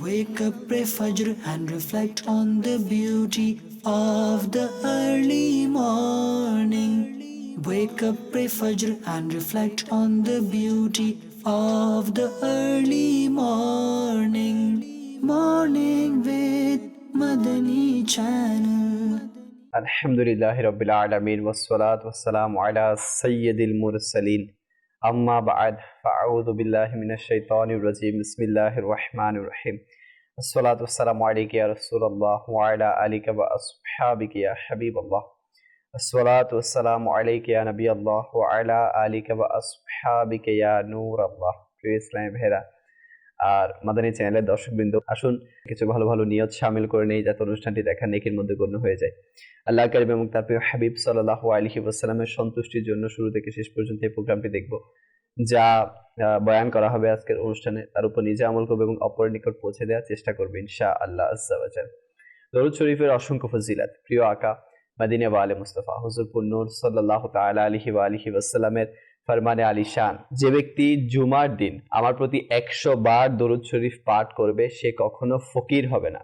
Wake up, pray Fajr and reflect on the beauty of the early morning. Wake up, pray Fajr and reflect on the beauty of the early morning. Morning with Madani Channel. Alhamdulillahi Rabbil Alameen wassalatu wassalamu ala Sayyidil Mursalin amma ba'd fa'udhu billahi minash shaitanir rajim bismillahir rahmanir rahim assalatu wassalamu alayka ya Rasulullah wa ala alika wa ashabika ya Habiballah assalatu wassalamu alayka ya Nabiyallah wa ala alika wa ashabika ya Nurallah প্রিয় ইসলামী ভাইরা আর মাদানী চ্যানেলের দর্শকবৃন্দ, আসুন কিছু ভালো ভালো নিয়ত শামিল করে নেই যাতে অনুষ্ঠানটি দেখার নেকির মধ্যে গণ্য হয়ে যায়। আল্লাহ কারীম এবং তার প্রিয় হাবিব সাল্লাল্লাহু আলাইহি ওয়াসাল্লামের সন্তুষ্টির জন্য শুরু থেকে শেষ পর্যন্ত এই প্রোগ্রামটি দেখব, যা বয়ান করা হবে আজকের অনুষ্ঠানে তার উপর নিজে আমল করবে এবং অপরের নিকট পৌঁছে দেওয়ার চেষ্টা করবে ইনশাআল্লাহ আজ্জা ওয়া জাল। দরুদ শরীফের অসংখ্য ফজিলত প্রিয় আকা মদিনা ওয়ালে মুস্তাফা হুজুর নূর সাল্লাল্লাহু তাআলা আলাইহি ওয়া আলিহি ওয়াসাল্লামের ফরমানে আলিশান, যে ব্যক্তি জুমার দিন আমার প্রতি 100 বার দরুদ শরীফ পাঠ করবে সে কখনো ফকির হবে না,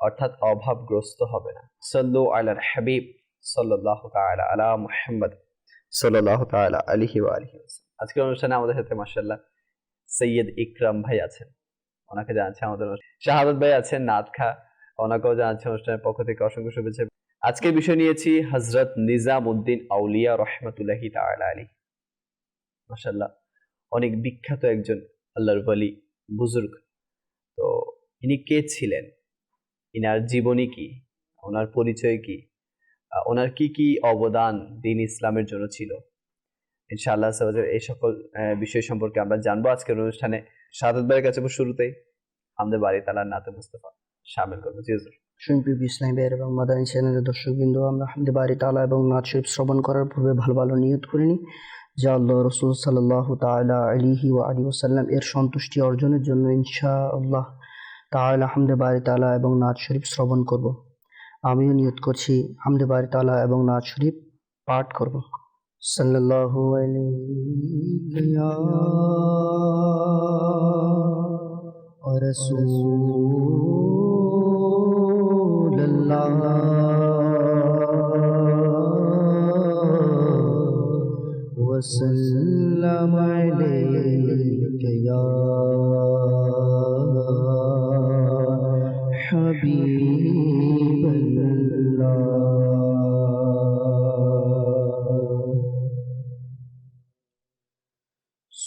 অর্থাৎ অভাবগ্রস্ত হবে না। সাল্লু আলাল হাবিব সাল্লাল্লাহু তাআলা আলা মুহাম্মদ সাল্লাল্লাহু তাআলা আলাইহি ওয়া আলিহি ওয়াসাল্লাম। আজকের অনুষ্ঠানে আমাদের সাথে মাশাআল্লাহ সৈয়দ ইকরাম ভাই আছেন, ওনাকে জানাচ্ছি আমাদের। শাহাদাত ভাই আছেন নাত খা, ওনাকেও জানাচ্ছি অনুষ্ঠানের পক্ষ থেকে অসংখ্য শুভেচ্ছা। আজকের বিষয় নিয়েছি হযরত নিজামউদ্দিন আউলিয়া রাহমাতুল্লাহি তাআলা আলাইহি। মাশাআল্লাহ অনেক বিখ্যাত একজন আল্লাহর ওয়ালি বুজুর্গ। তো ইনি কে ছিলেন, ইনার জীবনী কি, ওনার পরিচয় কি, ওনার কি কি অবদান দ্বীন ইসলামের জন্য ছিল, ইনশাআল্লাহ এই সকল বিষয় সম্পর্কে আমরা জানবো আজকের অনুষ্ঠানে। শাহাদাত ভাইয়ের কাছে শুরুতেই আমাদের বাড়ি তালার নাতে মুস্তাফা শামিল করবো। জি হুজুর। সুপ্রিয় ইসলামী ভাইয়ের এবং মাদানী চ্যানেলের দর্শকবৃন্দ, আমরা হামদে বাড়ি তাআলা এবং নাত শরীফ শ্রবণ করার পূর্বে ভালো ভালো নিয়ত করিনি যা আল্লাহ রাসূল সাল্লাল্লাহু তাআলা আলাইহি ওয়া আলিহি ওয়াসাল্লাম এর সন্তুষ্টি অর্জনের জন্য ইনশাআল্লাহ তাআলা হামদে বাড়ি তাআলা এবং নাত শরীফ শ্রবণ করব। আমিও নিয়ত করছি হামদে বাড়ি তাআলা এবং নাত শরীফ পাঠ করব। সাল্লাল্লাহু আলাইহি ইয়া রাসূলুল্লাহ وسلم عليك يا حبيب الله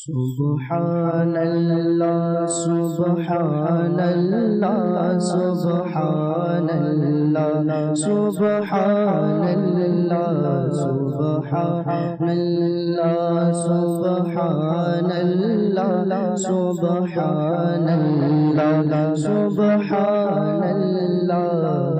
سبحان الله سبحان الله سبحان الله سبحان الله سبحان الله سبحان الله سبحان الله سبحان الله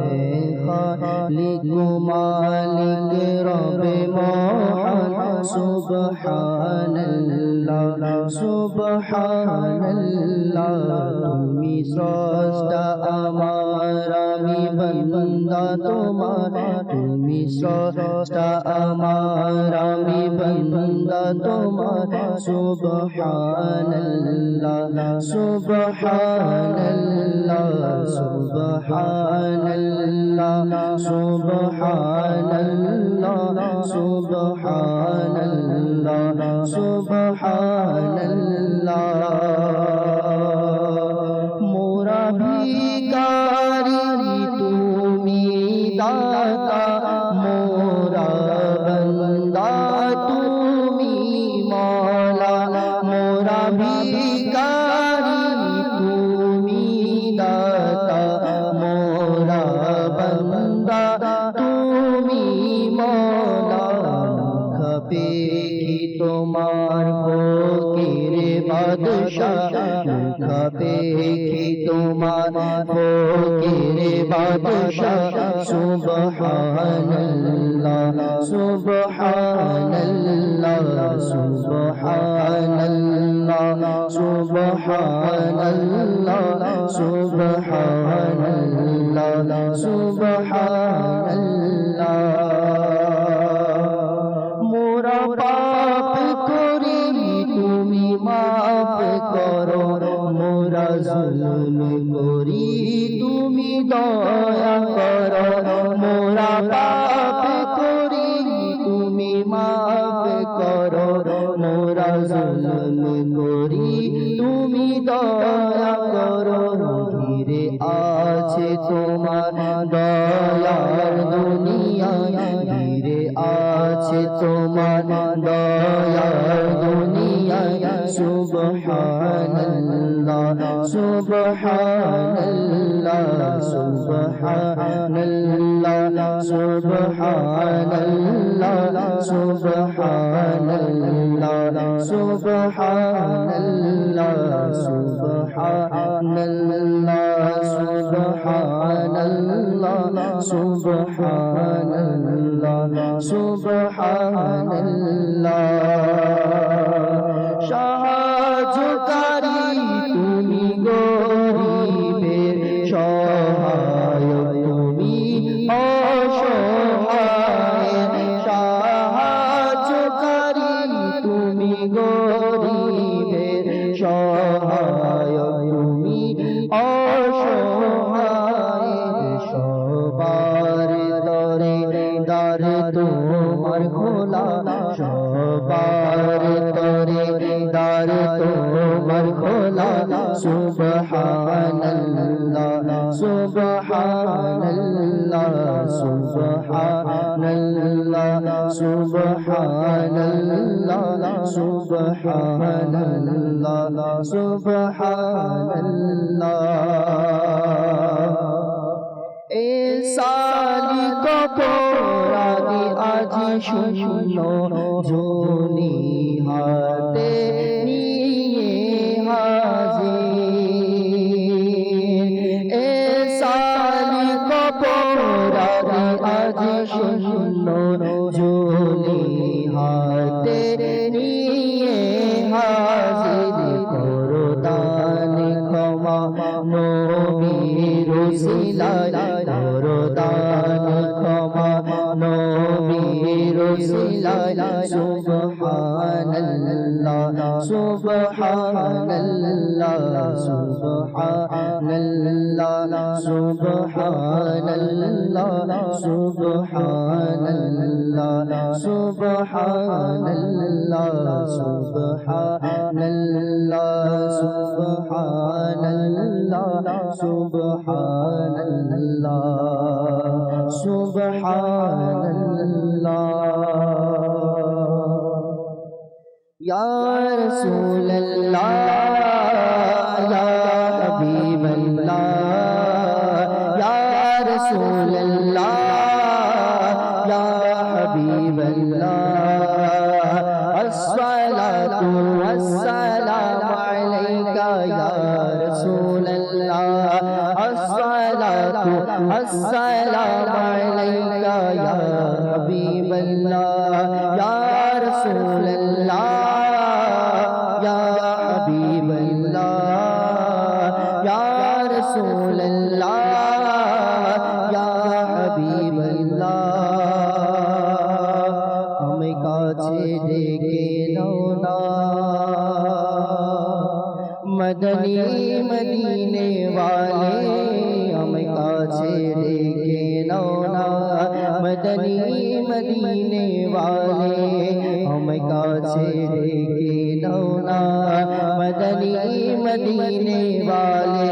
خالق مالك رب محمد سبحان الله سبحان الله তুমি স্রষ্টা আমার আমি বান্দা তোমার, তুমি স্রষ্টা আমার আমি বান্দা তোমার। সুবহানাল্লাহ সুবহানাল্লাহ সুবহানাল্লাহ সুবহানাল্লাহ সুবহানাল্লাহ সুবহানাল্লাহ। মোরা ভিখারি তুমি দাতা, মোরা বান্দা তুমি মওলা। মোরা ভিখারি তুমি দাতা, মোরা বান্দা তুমি মওলা। খাপে কি তোমার ফকির বাদশাহ, খাপে কি তোমার ফকির বাদশাহ। সুবহানাল্লাহ সুবহানাল্লাহ সুবহানাল্লাহ সুবহানাল্লাহ সুবহানাল্লাহ সুবহানাল্লাহ। মোরা পাপ করি তুমি মাফ করো, মোরা জুলুম করি তুমি দয়া করো মোরা পাপ করি তুমি মাফ করো মোরা জুলুম করি তুমি দয়া করো ঘিরে আছে তোমার দয়ার দুনিয়া ঘিরে আছে তোমার দয়ার দুনিয়া সুবহানাল্লাহ সুবহানাল্লাহ সুবহানাল্লাহ সুবহানাল্লাহ সুবহানাল্লাহ সুবহানাল্লাহ সুবহানাল্লাহ সুবহানাল্লাহ সুবহানাল্লাহ সুবহানাল্লাহ সাহায্যকারী তুমি গরিবের সহায় তুমি অসহায়ের সাহায্যকারী তুমি গরিবের সহায় তুমি অসহায়ের সবার তরে দ্বার তোমার খোলা সবার তরে দ্বার তোমার খোলা সুবহানাল্লাহ সুবহানাল্লাহ সুবহানাল্লাহ সুবহানাল্লাহ সুবহানাল্লাহ সুবহানাল্লাহ এ সালি কপরাদি আজি শুনো জনি হাতে নিয়ে হাজির এ সালি কপরাদি আজি শুনো জনি হাতে নিয়ে হাজির করো দান ক্ষমা নবীর উসিলায় করো দান ক্ষমা নবীর উসিলায় সুবহানাল্লাহ সুবহানাল্লাহ সুবহানাল্লাহ সুবহানাল্লাহ সুবহানাল্লাহ সুবহানাল্লাহ সুবহানাল্লাহ সুবহানাল্লাহ সুবহানাল্লাহ সুবহানাল্লাহ ইয়া রাসূলুল্লাহ ইয়া হাবিবাল্লাহ ইয়া রাসূলুল্লাহ ইয়া হাবিবাল্লাহ আসসালাতু ওয়াসসালামু আলাইকা ইয়া রাসূলুল্লাহ আসসালাতু ওয়াসসালামু আলাইকা ইয়া হাবিবাল্লাহ ইয়া রাসূলুল্লাহ ইয়া হাবিবাল্লাহ ইয়া রাসূলুল্লাহ ইয়া হাবিবাল্লাহ আমি কাছে ডেকে নাও না মদনী মদিনে वाले আমি কাছে ডেকে নাও না মদনী মদিনে वाले আমি কাছে ডেকে নাও না মদনী মদিনে वाले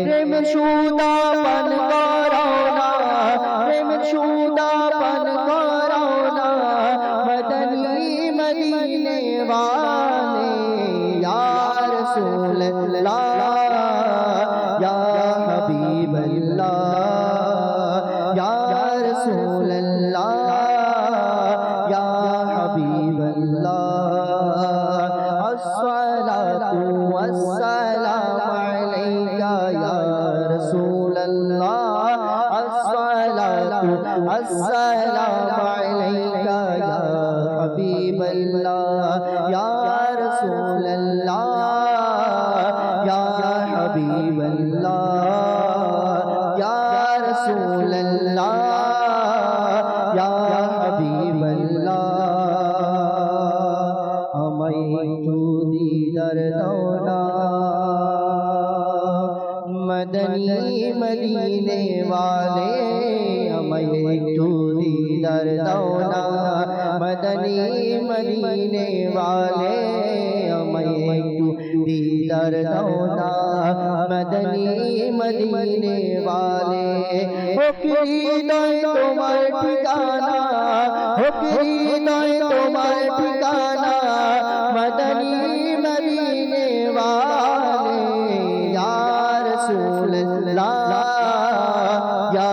প্রেম সুদা পান করাও না প্রেম সুদা পান করাও না মদনী মদিনে वाले ইয়া রাসূলুল্লাহ ইয়া হাবিবাল্লাহ ইয়া রাসূলুল্লাহ ইয়া হাবিবাল্লাহ আসসালাতু ওয়াসসালামু আলাইকা ইয়া রাসূলুল্লাহ আসসালাতু ওয়াসসালামু আলাইকা ইয়া হাবিবাল্লাহ ইয়া রাসূলুল্লাহ ইয়া হাবিবাল্লাহ ইয়া রাসূলুল্লাহ ইয়া হাবিবাল্লাহ আমায় একটু দিদার দাও না मदनी मदीने वाले हमें एकटू दीदार दाओ ना मदनी मदीने वाले हमें एकटू दीदार दाओ ना मदनी मदीने वाले हो हृदय তোমার ঠিকানা हो हृदय তোমার ঠিকানা मदनी मदीने वाले या रसूल अल्लाह या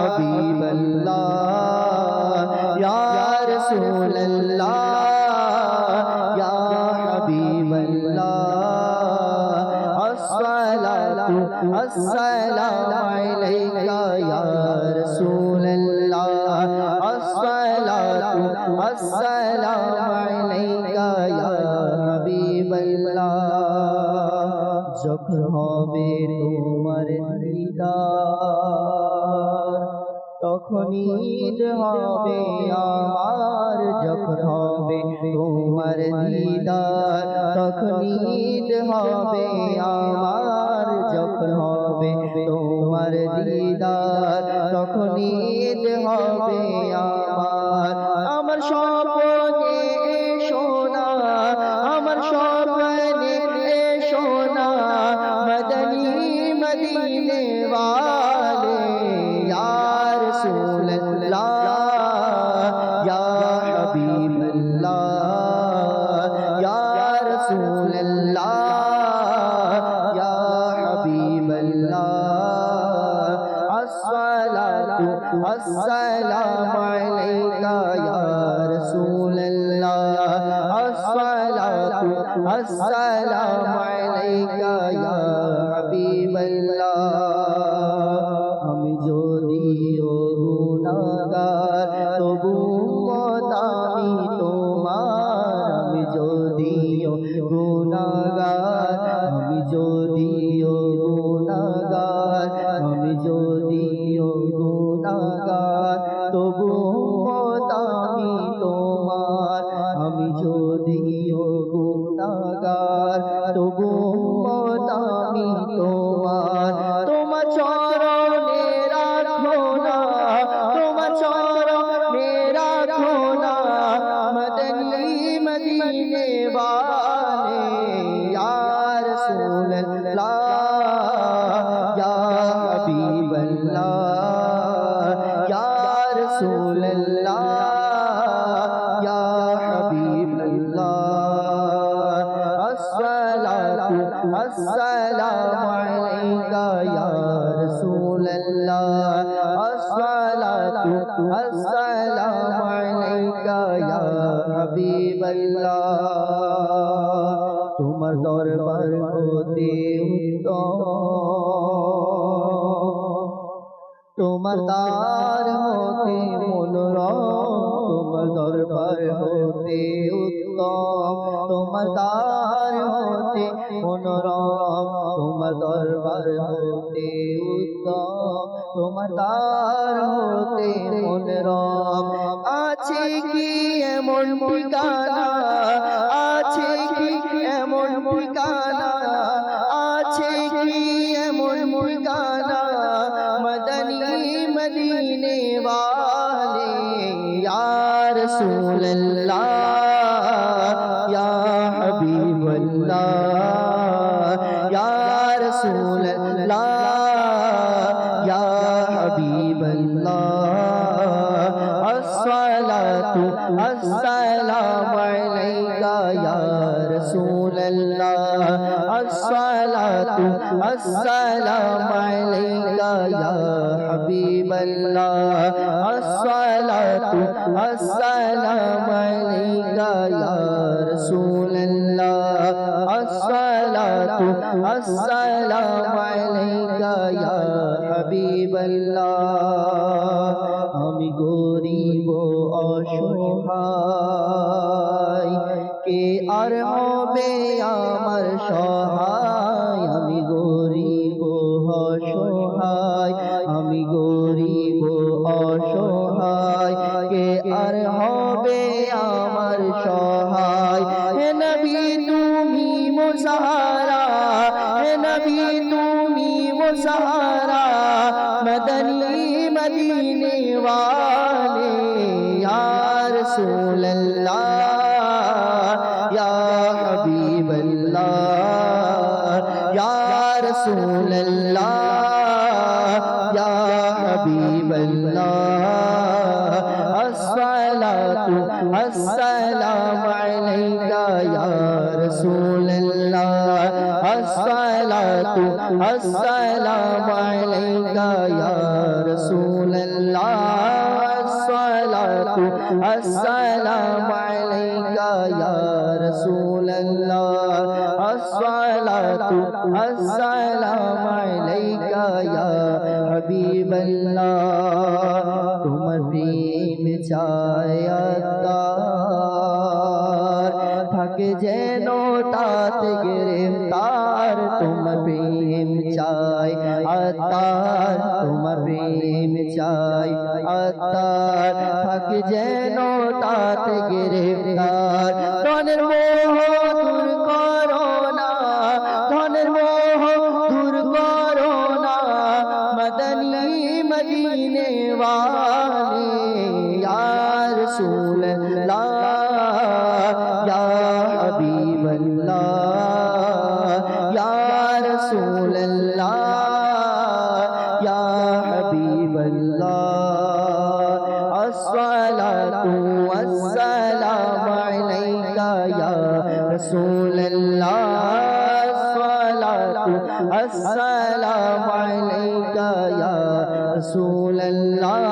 हबीब अल्लाह या रसूल अल्लाह या हबीब अल्लाह अस्सलातु अस्सलामु अलैका या रसूल अल्लाह अस्सलातु अस्सलामु अलैका या हबीब अल्लाह যখন হবে তোমার দিদার তখন ঈদ হবে আমার যখন হবে তোমার দিদার তখন ঈদ হবে আমার যখন হবে তোমার দিদার তখন ঈদ হবে আমার আমার স্বপ্নে এসো না আমার স্বপ্নে এসো না मदनी मदीने वाले या रसूल अल्लाह या हबीब अल्लाह या रसूल अल्लाह या हबीब अल्लाह अस्सलातु अस्सलामु अलैका या रसूल अल्लाह अस्सलातु अस्सलामु अलैका या हबीब अल्लाह আমি যদিও গুনাহগার তবু আমি তোমার আমি যদিও গুনাহগার আমি যদিও গুনাহগার আমি যদিও গুনাহগার তবু আমি তোমার আমি যদিও গুনাহগার তবু আমি তোমার তোমার চরণে রাখো না তোমার চরণে রাখো না মদনী মদীনে वाले या रसूल अल्लाह या हबीब अल्लाह या रसूल अल्लाह या हबीब अल्लाह अस्सलातु अस्सलामु अलैका या रसूल अल्लाह अस्सलातु अस्सलामु अलैका या हबीब अल्लाह তোমার দরবার হতে উত্তম তোমার দ্বার হতে মনোরম তোমার দরবার হতে উত্তম তোমার দ্বার হতে মনোরম তোমার দরবার হতে উত্তম তোমার দ্বার হতে মনোরম আছে কি এমন ঠিকানা আছে কি এমন ঠিকানা আছে কি এমন ঠিকানা मदनी मदीने वाले या रसूल अल्लाह या हबीब अल्लाह या रसूल अल्लाह या हबीब अल्लाह अस्सलातु अस्सलामु अलैका या रसूल अल्लाह अस्सलातु अस्सलामु अलैका या हबीब अल्लाह अस्सलातु अस्सलामु अलैका या रसूल अल्लाह अस्सलातु अस्सलामु अलैका या हबीब अल्लाह আমি গরিব অসহায় কে আর হবে আমার সহায় আমি গরিব অসহায় আমি গরিব অসহায় কে আর হবে আমার সহায় হে নবী তুমি মোর সাহারা হে নবী তুমি মোর সাহারা यारा मदनी मदीने वाले या रसूल अल्लाह या हबीब अल्लाह या रसूल अल्लाह या हबीब अल्लाह अस्सलातु अस्सलामु अलैका या रसूल अल्लाह अस्सलातु अस्सलामु अलैका या रसूल अल्लाह अस्सलातु अस्सलामु अलैका या रसूल अल्लाह अस्सलातु अस्सलामु अलैका या हबीब अल्लाह तुम्हार प्रेम चायातार থাকে যেন তাতে গ্রেফতার তোমার প্রেম চাই আতার তোমার প্রেম চাই আতার থাকে যেন তাতে গ্রেফতার ধনের মোহ দূর করো না ধনের মোহ দূর করো না মদনী মদিনে वाले या रसूल अल्लाह या हबीब अल्लाह या रसूल अल्लाह या हबीब अल्लाह अस्सलातु वस्सलामु अलैका या रसूल अल्लाह अस्सलातु अस्सलामु अलैका या रसूल अल्लाह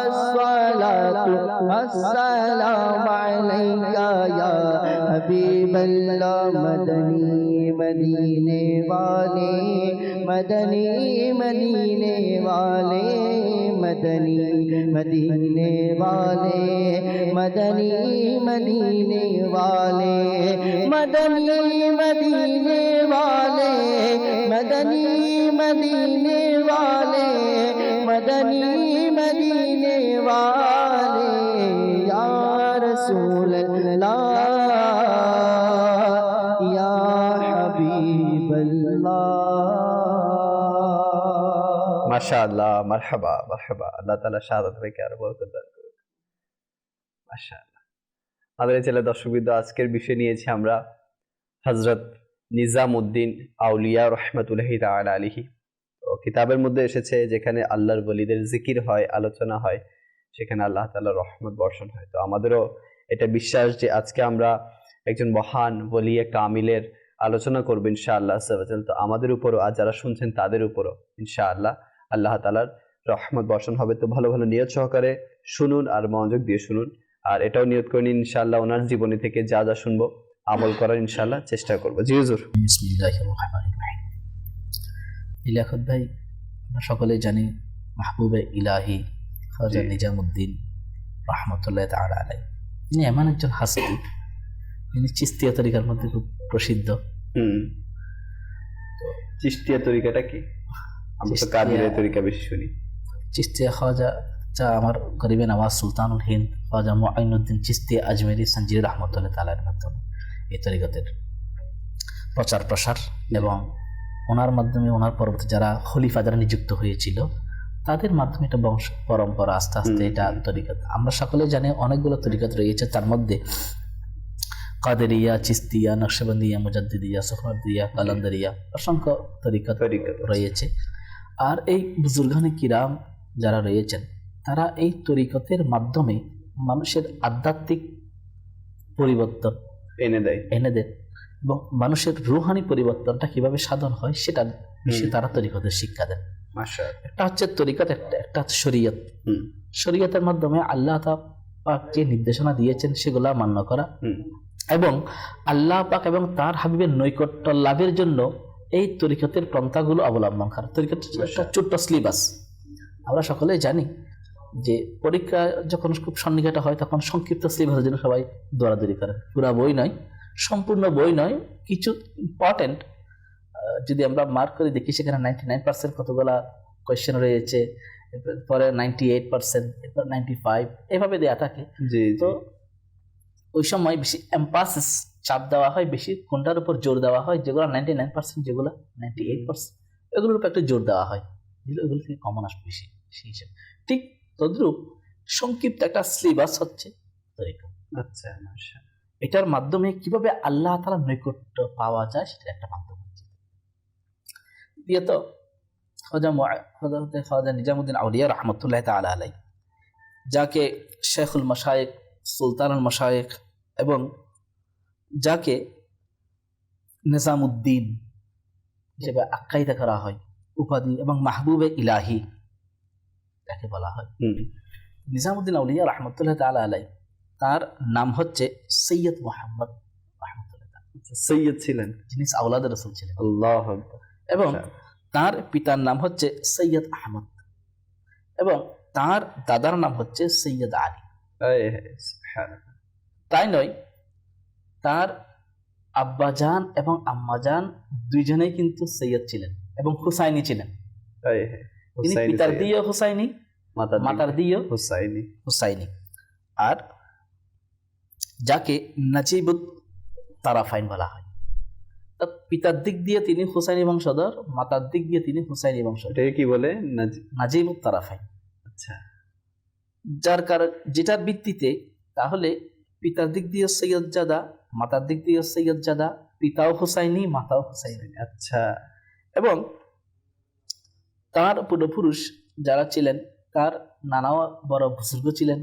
अस्सलातु अस्सलामु अलैका या हबीब अल्लाह मदनी मदीने वाले मदनी मदीने वाले मदनी मदीने वाले मदनी मदीने वाले मदनी मदीने वाले मदनी मदीने वाले मदनी मदीने वाले या रसूल अल्लाह या हबीब अल्लाह মাশাআল্লাহ, মারহাবা মারহাবা। আল্লাহ তাআলা শাহাদাত রেখে আরো বরকত দান করুন। মাশাআল্লাহ। আমাদের ছেলে দর্শকবৃন্দ, আজকের বিষয় নিয়েছি আমরা হযরত নিজামউদ্দিন আউলিয়া রাহমাতুল্লাহি তাআলা আলাইহি। তো কিতাবের মধ্যে এসেছে যেখানে আল্লাহর ওলিদের জিকির হয়, আলোচনা হয়, সেখানে আল্লাহ তাআলার রহমত বর্ষণ হয়। তো আমাদেরও এটা বিশ্বাস যে আজকে আমরা একজন মহান ওলি কামিলের আলোচনা করব ইনশাআল্লাহ। তো আমাদের উপরও আর যারা শুনছেন তাদের উপরও ইনশাআল্লাহ আল্লাহ তাআলার রহমত বর্ষণ হবে। তো ভালো ভালো নিয়ত সহকারে শুনুন আর মনোযোগ দিয়ে শুনুন, আর এটাও নিয়ত করে নিন ইনশাআল্লাহ ওনার জীবনী থেকে যা যা শুনবো আমল করার ইনশাআল্লাহ চেষ্টা করব। জি হুজুর। বিসমিল্লাহির রহমানির রহিম। ইলাখত ভাই, আমরা সকলেই জানি মাহবুবে ইলাহি খাজা নিজামউদ্দিন রহমতুল্লাহ তাআলা আলাইহি, তিনি এমন একজন হাস্তি, তিনি চিস্তিয়া তরিকার মধ্যে খুব প্রসিদ্ধ। তো চিস্তিয়া তরিকাটা কি? আমরা তো কাদিরিয়া তরিকা বেশি শুনি। চিস্তিয়া খাজা যা আমার গরিবে নওয়াজ সুলতানুল হিন্দ খাজা মুঈনুদ্দিন চিস্তিয়া আজমেরি সঞ্জিরি রহমতুল্লাহ তাআলার মাধ্যমে এই তরিকতের প্রচার প্রসার, এবং ওনার মাধ্যমে ওনার পরবর্তী যারা খলিফা যারা নিযুক্ত হয়েছিল তাদের মাধ্যমে এটা বংশ পরম্পরা আস্তে আস্তে এটা তরিকত। আমরা সকলে জানি অনেকগুলো তরিকত রয়েছে, তার মধ্যে কাদেরিয়া, চিস্তিয়া, নকশবন্দিয়া, মুজাদ্দিদিয়া, সুহরাওয়ার্দিয়া, কালান্দারিয়া, অসংখ্য তরিকত রয়েছে। আর এই বুজুর্গানে কিরাম যারা রয়েছেন তারা এই তরিকতের মাধ্যমে মানুষের আধ্যাত্মিক পরিবর্তন এনে দেয় এবং মানুষের রুহানি পরিবর্তনটা কিভাবে সাধন হয় সেটা বিষয়ে তারা তরিকতের শিক্ষা দেন। একটা হচ্ছে তরিকত, একটা হচ্ছে শরীয়ত। শরীয়তের মাধ্যমে আল্লাহ পাক যে নির্দেশনা দিয়েছেন সেগুলা মান্য করা, এবং আল্লাহ পাক এবং তার হাবিবের নৈকট্য লাভের জন্য এই তরিকতের পন্থাগুলো অবলম্বন করা। তরিকত একটা ছোট্ট সিলেবাস। আমরা সকলেই জানি যে পরীক্ষা যখন খুব সন্নিকটে হয় তখন সংক্ষিপ্ত সিলেবাসের জন্য সবাই দৌড়াদৌড়ি করে। পুরা বই নয়, সম্পূর্ণ বই নয়, কিছু ইম্পর্টেন্ট যদি আমরা মার্ক করে দেখি সেখানে 99% কতগুলা কোয়েশ্চেন রয়েছে, পরে 98%, এরপর 95, এভাবে দেয়া থাকে। তো ওই সময় বেশি এমফাসিস চাপ দেওয়া হয়, বেশি কোনটার উপর জোর দেওয়া হয়, যেগুলো 99%, যেগুলো 98%, এগুলোর উপর একটু জোর দেওয়া হয়। ওগুলো থেকে কমন আসবে বেশি সেই হিসেবে। ঠিক তদ্রূপ সংক্ষিপ্ত একটা সিলেবাস হচ্ছে তরিকত। আচ্ছা, মাশাআল্লাহ। এটার মাধ্যমে কিভাবে আল্লাহ তাআলার নৈকট্য পাওয়া যায় সেটা একটা মাধ্যম হচ্ছে। দ্বিতীয়ত খাজা নিজামুদ্দিন আউলিয়া রহমতুল্লাহ তাআলা আলাইহি, যাকে শেখুল মাশায়েখ, সুলতানুল মাশায়েখ এবং যাকে নিজামুদ্দিন হিসেবে আখ্যায়িত করা হয়, উপাধি এবং মাহবুবে ইলাহি তাকে বলা হয়। নিজামুদ্দিন আউলিয়া রহমতুল্লাহ তাআলা আলাইহি, তার নাম হচ্ছে সৈয়দ মুহাম্মদ রহমতুল্লাহ তাআলা। সৈয়দ ছিলেন, যিনি আওলাদ রাসূল ছিলেন। আল্লাহু আকবার। এবং তার পিতার নাম হচ্ছে সৈয়দ আহমদ এবং তার দাদার নাম হচ্ছে সৈয়দ আলী। তাই নয়, তার আব্বাজান এবং আম্মাজান দুইজনেই কিন্তু সৈয়দ ছিলেন এবং হুসাইনি ছিলেন। তিনি পিতার দিয়েও হুসাইনি, মাতার দিয়েও হুসাইনি। আর যাকে নাজিবুত তারাফাইন বলা হয়, পিতার দিক দিয়ে তিনি হুসাইনি বংশধর, মাতার দিক দিয়ে তিনি হুসাইনি বংশধর। কি বলে? নাজিবুত তারাফাইন। আচ্ছা, যার কারণ যেটার ভিত্তিতে তাহলে পিতার দিক দিয়ে সৈয়দ জাদা, মাতার দিক দিয়ে সৈয়দ জাদা, পিতাও হুসাইনি, মাতাও হুসাইনি। আচ্ছা। এবং তার পূর্বপুরুষ যারা ছিলেন, তার নানাও বড় বুজুর্গ ছিলেন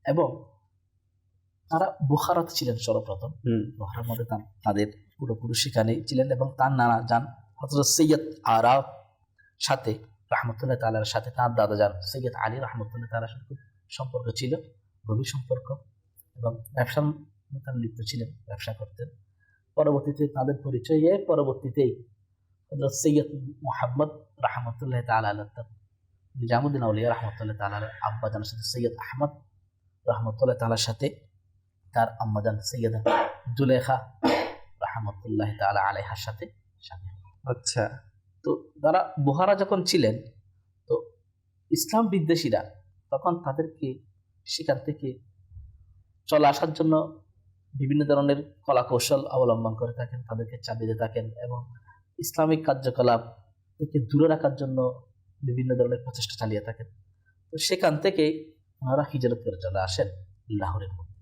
এবং তারা বুখারাত ছিলেন সর্বপ্রথম। বুখারার মধ্যে তাদের পূর্বপুরুষ সেখানে ছিলেন এবং তার নানা যান হযরত সৈয়দ আরাব সাথে রহমতুল্লাহ তাআলার সাথে তার দাদা যান সৈয়দ আলী রহমতুল্লাহ তাআলার সাথে খুব সম্পর্ক ছিল, গভীর সম্পর্ক, এবং ব্যবসার লিপ্ত ছিলেন, ব্যবসা করতেন। পরবর্তীতে তাদের পরিচয়ে পরবর্তীতেই হযরত সৈয়দ মুহাম্মদ রহমতুল্লাহ তাআলা আলাইহি, নিজামুদ্দিন আউলিয়া রহমতুল্লাহ তাআলার আব্বাজানের সাথে সৈয়দ আহমদ রহমতুল্লাহ তাআলার সাথে তার আম্মাজান সৈয়দা জুলেখা রহমতুল্লাহ তাআলা আলাইহার সাথে শাদী। আচ্ছা। তো তারা বুহারা যখন ছিলেন, তো ইসলাম বিদ্বেষীরা তখন তাদেরকে সেখান থেকে চলে আসার জন্য বিভিন্ন ধরনের কলা কৌশল অবলম্বন করে থাকেন, তাদেরকে চাপ দিতে থাকেন এবং ইসলামিক কার্যকলাপ থেকে দূরে রাখার জন্য বিভিন্ন ধরনের প্রচেষ্টা চালিয়ে থাকেন। তো সেখান থেকে ওনারা হিজরত করে চলে আসেন লাহোরের মধ্যে।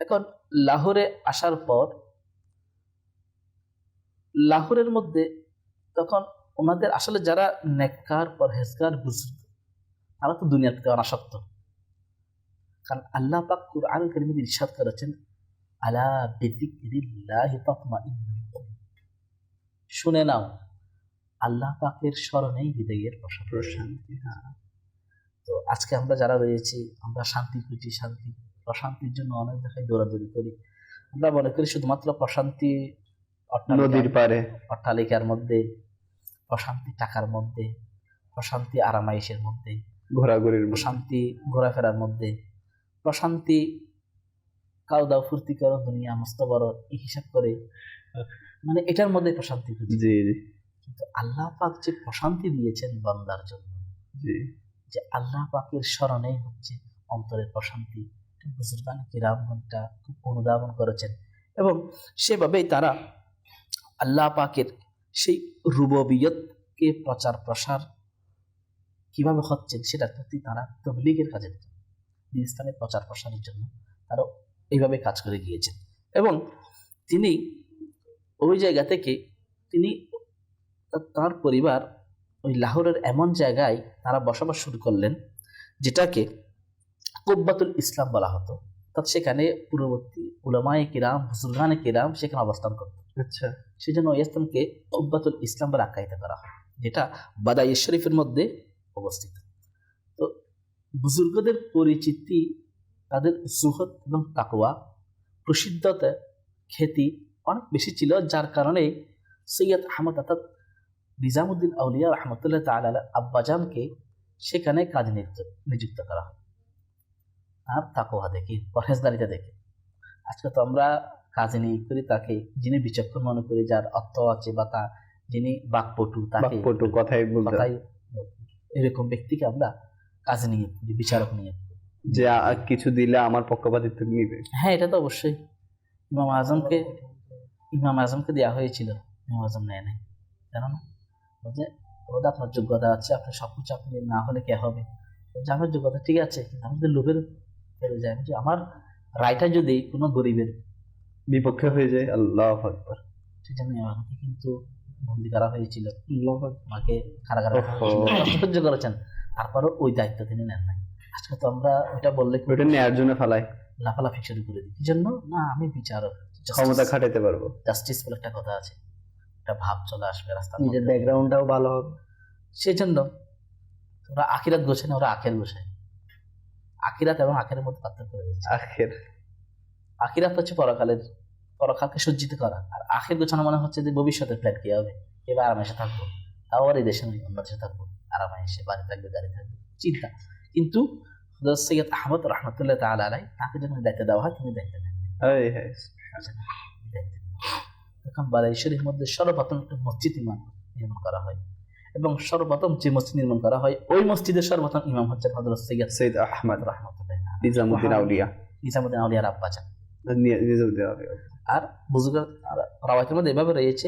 এখন লাহোরে আসার পর লাহোরের মধ্যে তখন ওনাদের আসলে যারা নেককার, পরহেজগার, বুজুর্গ, তারা তো দুনিয়ার প্রতি অনাসক্ত। কারণ আল্লাহ পাক কুরআনুল কারীমে ইরশাদ করেছেন, আলা বিযিকরিল্লাহি তাতমাইন্নুল কুলুব, শুনে নাও আল্লাহ পাকের স্মরণেই হৃদয়ের প্রশান্তি। তো আজকে আমরা যারা রয়েছি, আমরা শান্তি খুঁজি, শান্তি প্রশান্তির জন্য অনেক জায়গায় দৌড়াদৌড়ি করি। আমরা মনে করি শুধুমাত্র প্রশান্তি নদীর পারে, অট্টালিকার মধ্যে, প্রশান্তি টাকার মধ্যে, প্রশান্তি আরামাইশের মধ্যে, ঘোরাঘুরির, প্রশান্তি ঘোরাফেরার মধ্যে, প্রশান্তি খাওয়া দাওয়া ফুর্তি করো, দুনিয়া মস্ত বড় এই হিসাব করে, মানে এটার মধ্যে প্রশান্তি খুঁজি। কিন্তু আল্লাহ পাক যে প্রশান্তি দিয়েছেন বান্দার জন্য, যে আল্লাহ পাকের স্মরণেই হচ্ছে অন্তরের প্রশান্তি, বুজুর্গান কিরামগণটা খুব অনুধাবন করেছেন এবং সেভাবেই তারা আল্লাহ পাকের সেই রুবুবিয়তকে প্রচার প্রসার কিভাবে হচ্ছে সেটার প্রতি তারা তবলিগের কাজের জন্য, ইসলামের প্রচার প্রসারের জন্য তারা এইভাবে কাজ করে গিয়েছেন। এবং তিনি ওই জায়গা থেকে তিনি তার পরিবার ওই লাহোরের এমন জায়গায় তারা বসবাস শুরু করলেন যেটাকে কুব্বাতুল ইসলাম বলা হতো। অর্থাৎ সেখানে পূর্ববর্তী উলামায়ে কিরাম, বুজুর্গানে কিরাম সেখানে অবস্থান করত। আচ্ছা, সেই জন্য ওই স্থানকে কুব্বাতুল ইসলাম বলে আখ্যায়িত করা হয়, যেটা বাদায়ে শরীফের মধ্যে অবস্থিত। তো বুজুর্গদের পরিচিতি, তাদের জুহদ এবং তাকওয়া, প্রসিদ্ধতা, খ্যাতি অনেক বেশি ছিল, যার কারণে সৈয়দ আহমদ অর্থাৎ নিজামুদ্দিন আউলিয়া রহমতুল্লাহ তাআলা আব্বাজানকে সেখানে কাজে নিযুক্ত করা হয়। আর তাকওয়া দেখি, পরহেজগারিতা দেখে। আজকে তো আমরা কাজে নিয়োগ করি তাকে যিনি বিচক্ষণ মনে করি, যার অর্থ আছে, বা তা যিনি বাকপটু, তাকে কথাই এরকম ব্যক্তিকে আমরা কাজে নিয়োগ করি, বিচারক নিয়োগ করি, যে কিছু দিলে আমার পক্ষপাতিত্ব নিবে। হ্যাঁ, এটা তো অবশ্যই। ইমাম আজমকে দেওয়া হয়েছিল, ইমাম আজম নেয় নাই, জানো না? বলছে ওদের আপনার যোগ্যতা আছে, আপনার সবকিছু আপনি না হলে কে হবে? বলছে আমার যোগ্যতা ঠিক আছে, কিন্তু আমি যদি লোভের ফেলে যাই, যে আমার রায়টা যদি কোনো গরিবের বিপক্ষে হয়ে যায়, আল্লাহু আকবার। সেজন্য আমাকে কিন্তু বন্দি করা হয়েছিল, আমাকে কারাগারে রাখা হয়েছিল, সহ্য করেছেন, তারপরও ওই দায়িত্ব তিনি নেন নাই। আজকে তো আমরা ওইটা বললে ওটা নেয়ার জন্য ফালাই লাফালাফি শুরু করে দিই, কি জন্য না আমি বিচারক, ক্ষমতা খাটাইতে পারবো, জাস্টিস বলে একটা কথা আছে, একটা ভাব চলে আসবে রাস্তা, নিজের ব্যাকগ্রাউন্ডটাও ভালো হবে। সেই জন্য ওরা আখিরাত গোছে না, ওরা আখের গোছায়। আখিরাত এবং আখেরের মধ্যে পার্থক্য রয়েছে। আখিরাত হচ্ছে পরকালকে সজ্জিত করা, আর আখের গোছানো মানে হচ্ছে যে ভবিষ্যতের প্ল্যান কি হবে, এবার আরামাইশে থাকবো, তাও আর এই দেশে নয়, অন্য দেশে থাকবো, আরামাইশে বাড়ি থাকবে, গাড়ি থাকবে, চিন্তা। কিন্তু হযরত সৈয়দ আহমদ রাহমাতুল্লাহ তাআলা আলাইহি তাকে যখন দায়িত্ব দেওয়া হয়, তিনি দায়িত্ব নেন। তখন বাদাই শরীফের মধ্যে সর্বপ্রথম একটা মসজিদ নির্মাণ করা হয়, এবং সর্বপ্রথম যে মসজিদ নির্মাণ করা হয় ওই মসজিদের সর্বপ্রথম ইমাম হচ্ছেন হযরত সৈয়দ আহমদ রাহমাতুল্লাহ নিজামুদ্দিন আউলিয়া, নিজামুদ্দিন আউলিয়ার আব্বা যান। আর বুজুর্গ রাওয়ায়াতের মধ্যে এভাবে রয়েছে,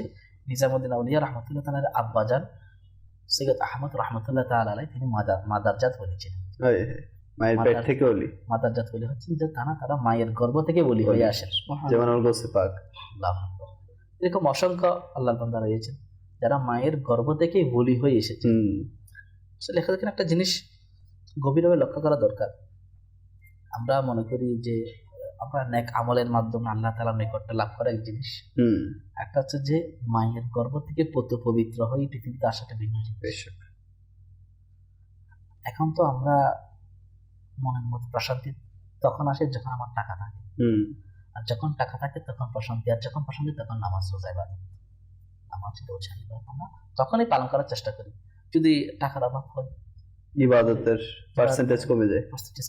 নিজামুদ্দিন আউলিয়া রাহমাতুল্লাহ তাআলার আব্বা যান সৈয়দ আহমদ রাহমাতুল্লাহ তাআলা আলাইহি, তিনি মাদারজাত ওলি ছিলেন। মায়ের পেট থেকে ওলি, মাদারজাত ওলি হচ্ছেন যে তারা মায়ের গর্ভ থেকে ওলি হয়ে আসেন, যেমন গোসে পাক। আল্লাহু আকবার। এরকম অসংখ্য আল্লাহর বান্দা রয়েছেন যারা মায়ের গর্ভ থেকে ওলি হয়ে এসেছে। আসলে এখানে একটা জিনিস গভীরভাবে লক্ষ্য করা দরকার। আমরা মনে করি যে আমরা নেক আমলের মাধ্যমে আল্লাহ তাআলার নিকটটা লাভ করা এক জিনিস, একটা হচ্ছে যে মায়ের গর্ভ থেকে পবিত্র হয়ে পৃথিবীতে আসাটা ভিন্ন জিনিস। এখন তো আমরা মনের মধ্যে প্রশান্তি তখন আসে যখন আমার টাকা থাকে, আর যখন টাকা থাকে তখন প্রশান্তি, আর যখন প্রশান্তি তখন নামাজ রোজা ইবাদত, নামাজ রোজা ইবাদত আমরা তখনই পালন করার চেষ্টা করি। যদি টাকার অভাব হয়, ইবাদতের পার্সেন্টেজ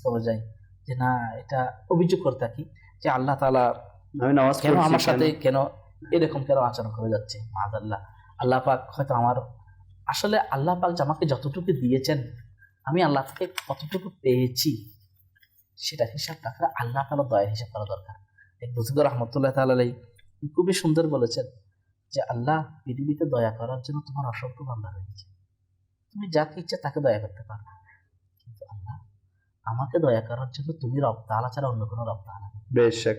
কমে যায়, যে না এটা অভিযোগ করে থাকি যে আল্লাহ তাআলা আমি নামাজ কেন আমার সাথে কেন এরকম কেন আচরণ করে যাচ্ছে। মাআযাল্লাহ, আল্লাহ পাক হয়তো আমার, আসলে আল্লাহ পাক আমাকে যতটুকু দিয়েছেন আমি আল্লাহ থেকে কতটুকু পেয়েছি সেটা হিসাব রাখা আল্লাহ তাআলা দয়া হিসাব করা দরকার। এক বুজুর্গ রাহমাতুল্লাহ তাআলা আলাইহি খুবই সুন্দর বলেছেন যে আল্লাহ পৃথিবীতে দয়া করার জন্য তোমার অসংখ্য বান্দা রয়েছে, তুমি যাকে ইচ্ছা তাকে দয়া করতে পারো, কিন্তু আল্লাহ আমাকে দয়া করার জন্য তুমি রব তাআলা ছাড়া অন্য কোনো রব তাআলা নেই। বেশক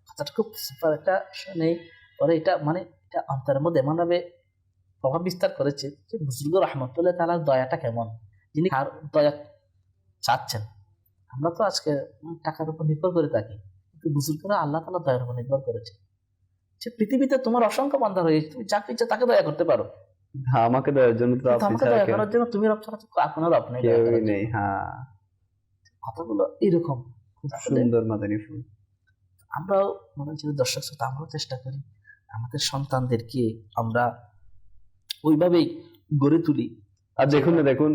কথাটা খুব সুপার একটা নেই পরে, এটা মানে এটা অন্তরের মধ্যে এমন ভাবে প্রভাব বিস্তার করেছে যে বুজুর্গ রাহমাতুল্লাহ তাআলার দয়াটা কেমন, যিনি কার দয়া চাচ্ছেন। আমরা তো আজকে টাকার উপর নির্ভর করে থাকি, কিন্তু বুজুর্গরা আল্লাহ তাআলা দয়ার উপর নির্ভর করেছে যে পৃথিবীতে তোমার অসংখ্য বান্দা রয়েছে, তুমি যাকে ইচ্ছা তাকে দয়া করতে পারো। আমাকে দয়ার জন্য তো আমাকে দয়া করার জন্য তুমি রব ছাড়া কোনো রব নেই। কথাগুলো এরকম সুন্দর মাদানী ফুল। আমরাও মনে হচ্ছে দর্শক শ্রোতা, আমরাও চেষ্টা করি আমাদের সন্তানদেরকে আমরা ওইভাবেই গড়ে তুলি। আর দেখুন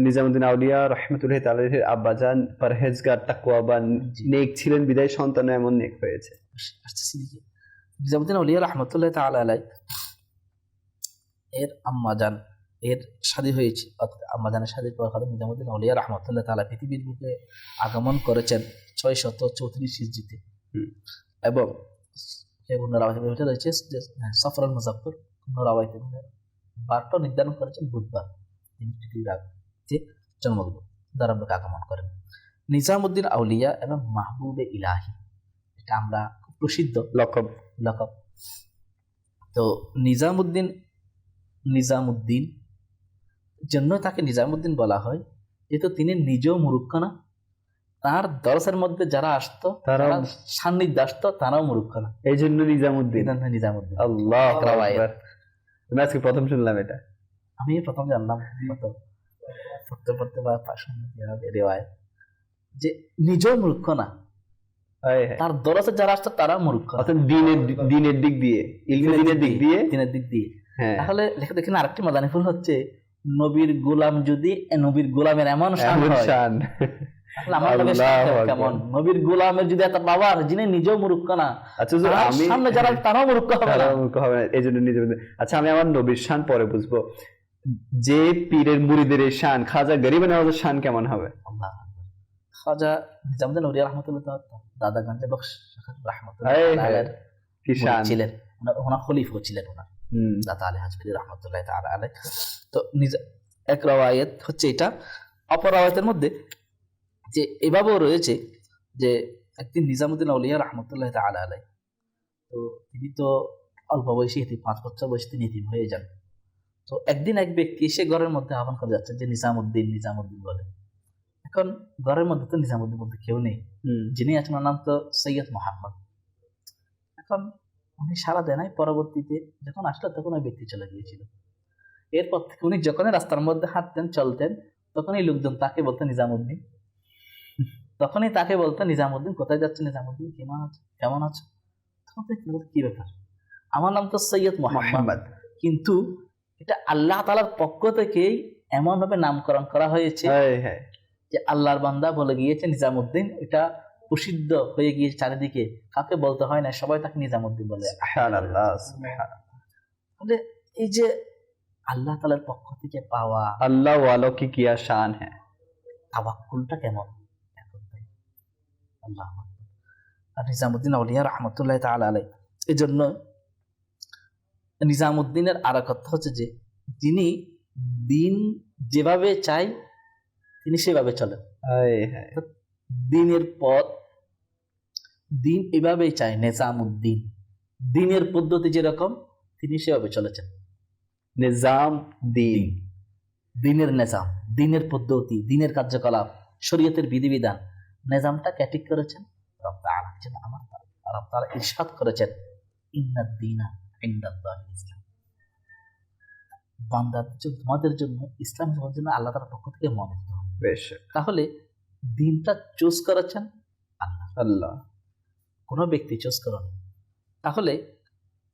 নিজামুদ্দিন আউলিয়া রাহমাতুল্লাহি তাআলা এর আব্বাজান পরহেজগার তাকওয়াবান নেক ছিলেন, বিদায় সন্তান এমন নেক হয়েছে। নিজামুদ্দিন আউলিয়া রাহমাতুল্লাহি তাআলা আলাইহি এর আম্মাজান এর শাদী হয়েছে, আম্মাজানের শাদীর পর নিজামুদ্দিন আউলিয়া রাহমাতুল্লাহি তাআলা পৃথিবীর বুকে আগমন করেছেন 634 হিজরিতে, এবং রয়েছে সফরুল মুজাফফর বারটা নির্ধারণ করেছেন বুধবার, তিনি পৃথিবীর আগে জন্মগ্রহণ দারাবকে আগমন করেন। নিজামুদ্দিন আউলিয়া এবং মাহবুবে ইলাহি, এটা আমরা খুব প্রসিদ্ধ লকব। তো নিজামুদ্দিন জন্য তাকে নিজামুদ্দিন বলা হয়, যেহেতু তিনি নিজেও মুরুক্ষ না, তার দরসের মধ্যে যারা আসতো তারা সান্নিধ্যে আসতো তারাও মুরুক্ষ না, এই জন্য নিজামুদ্দিন। আল্লাহু আকবার, আমি আজকে প্রথম শুনলাম এটা, আমি প্রথম জানলাম পড়তে বা রেওয়ায়েত যে নিজেও মূর্খ না, তার দরসে যারা আসতো তারা মূর্খ, দিনের দিক দিয়ে তাহলে লেখা দেখেন আরেকটি মাদানী ফুল হচ্ছে নবীর গোলাম যদি নবীর গোলামের এমন শান, আমার কেমন নবীর গোলামের যদি একটা বাবার যিনি নিজেও মূর্খ না, সামনে যারা তারাও মূর্খ হবে না, এই জন্য নিজে। আচ্ছা, আমি আমার নবীর শান পরে বুঝবো, যে পীরের মুরিদের এই শান, খাজা গরিব নওয়াজের শান কেমন হবে? খাজা নিজামুদ্দিন আউলিয়া রাহমাতুল্লাহ দাদাগঞ্জে বখশ রাহমাতুল্লাহ কি শান ছিলেন, ওনার খলিফা ছিলেন, ওনার দাতা আলী হাজবেরি রহমতুল্লাহ তাআলা আলাইহি। তো এক রাওয়ায়াত হচ্ছে এটা। অপর রাওয়ায়াতের মধ্যে যে এভাবেও রয়েছে যে একদিন নিজামুদ্দিন আউলিয়া রহমতুল্লাহ তাআলা আলাইহি, তো তিনি তো অল্প বয়সী, 5 বছর বয়সে তিনি এতিম হয়ে যান। তো একদিন এক ব্যক্তি এসে ঘরের মধ্যে আহ্বান করে যাচ্ছে যে নিজামুদ্দিন নিজামুদ্দিন বলে। এখন ঘরের মধ্যে তো নিজামুদ্দিন বলতে কেউ নেই, যিনি আছেন ওনার নাম তো সৈয়দ মোহাম্মদ। এখন উনি সারা দেয় নাই। পরবর্তীতে যখন আসলো তখন ওই ব্যক্তি চলে গিয়েছিল। এরপর থেকে উনি যখনই রাস্তার মধ্যে হাঁটতেন চলতেন তখনই লোকজন তাকে বলতেন নিজামুদ্দিন, তখনই তাকে বলতেন নিজামুদ্দিন, কোথায় যাচ্ছে নিজামুদ্দিন, কেমন আছো? তখন কি ব্যাপার, আমার নাম তো সৈয়দ মোহাম্মদ, কিন্তু এটা আল্লাহ তাআলার পক্ষ থেকেই এমন ভাবে নামকরণ করা হয়েছে যে আল্লাহর বান্দা বলে গিয়েছে নিজামুদ্দিন, এটা প্রসিদ্ধ হয়ে গিয়েছে চারিদিকে, কাকে বলতে হয় না, সবাই তাকে নিজামুদ্দিন বলে। এই যে আল্লাহ তাআলার পক্ষ থেকে পাওয়া, আল্লাহ ওয়ালো কি কিয়া শান হ্যাঁ, তাওয়াক্কুলটা কেমন। আল্লাহ আর নিজামুদ্দিন আউলিয়া রহমতুল্লাহ তাআলা আলাইহি, এই জন্য নিজামুদ্দিনের আরেক কথা হচ্ছে যে যিনি দিন যেভাবে চাই তিনি সেভাবে চলেন। দিনের পথ, দিন এভাবেই চায় নিজামুদ্দিন, দিনের পদ্ধতি যেরকম তিনি সেভাবে চলেছেন। নিজাম দিন, দিনের নিজাম, দিনের পদ্ধতি, দিনের কার্যকলাপ, শরীয়তের বিধিবিধান, নিজামটা কে ঠিক করেছেন? রব তাআলা। আমার রব তাআলা ইরশাদ করেছেন ইন্নাদ দীনা ইনদাল্লাহিল ইসলাম, বান্দাদের জন্য, তোমাদের জন্য ইসলাম তোমাদের জন্য আল্লাহ তাআলার পক্ষ থেকে মনোনীত হবে। বেশ, তাহলে দিনটা চুজ করেছেন আল্লাহ, কোনো ব্যক্তি চুজ করেনি। তাহলে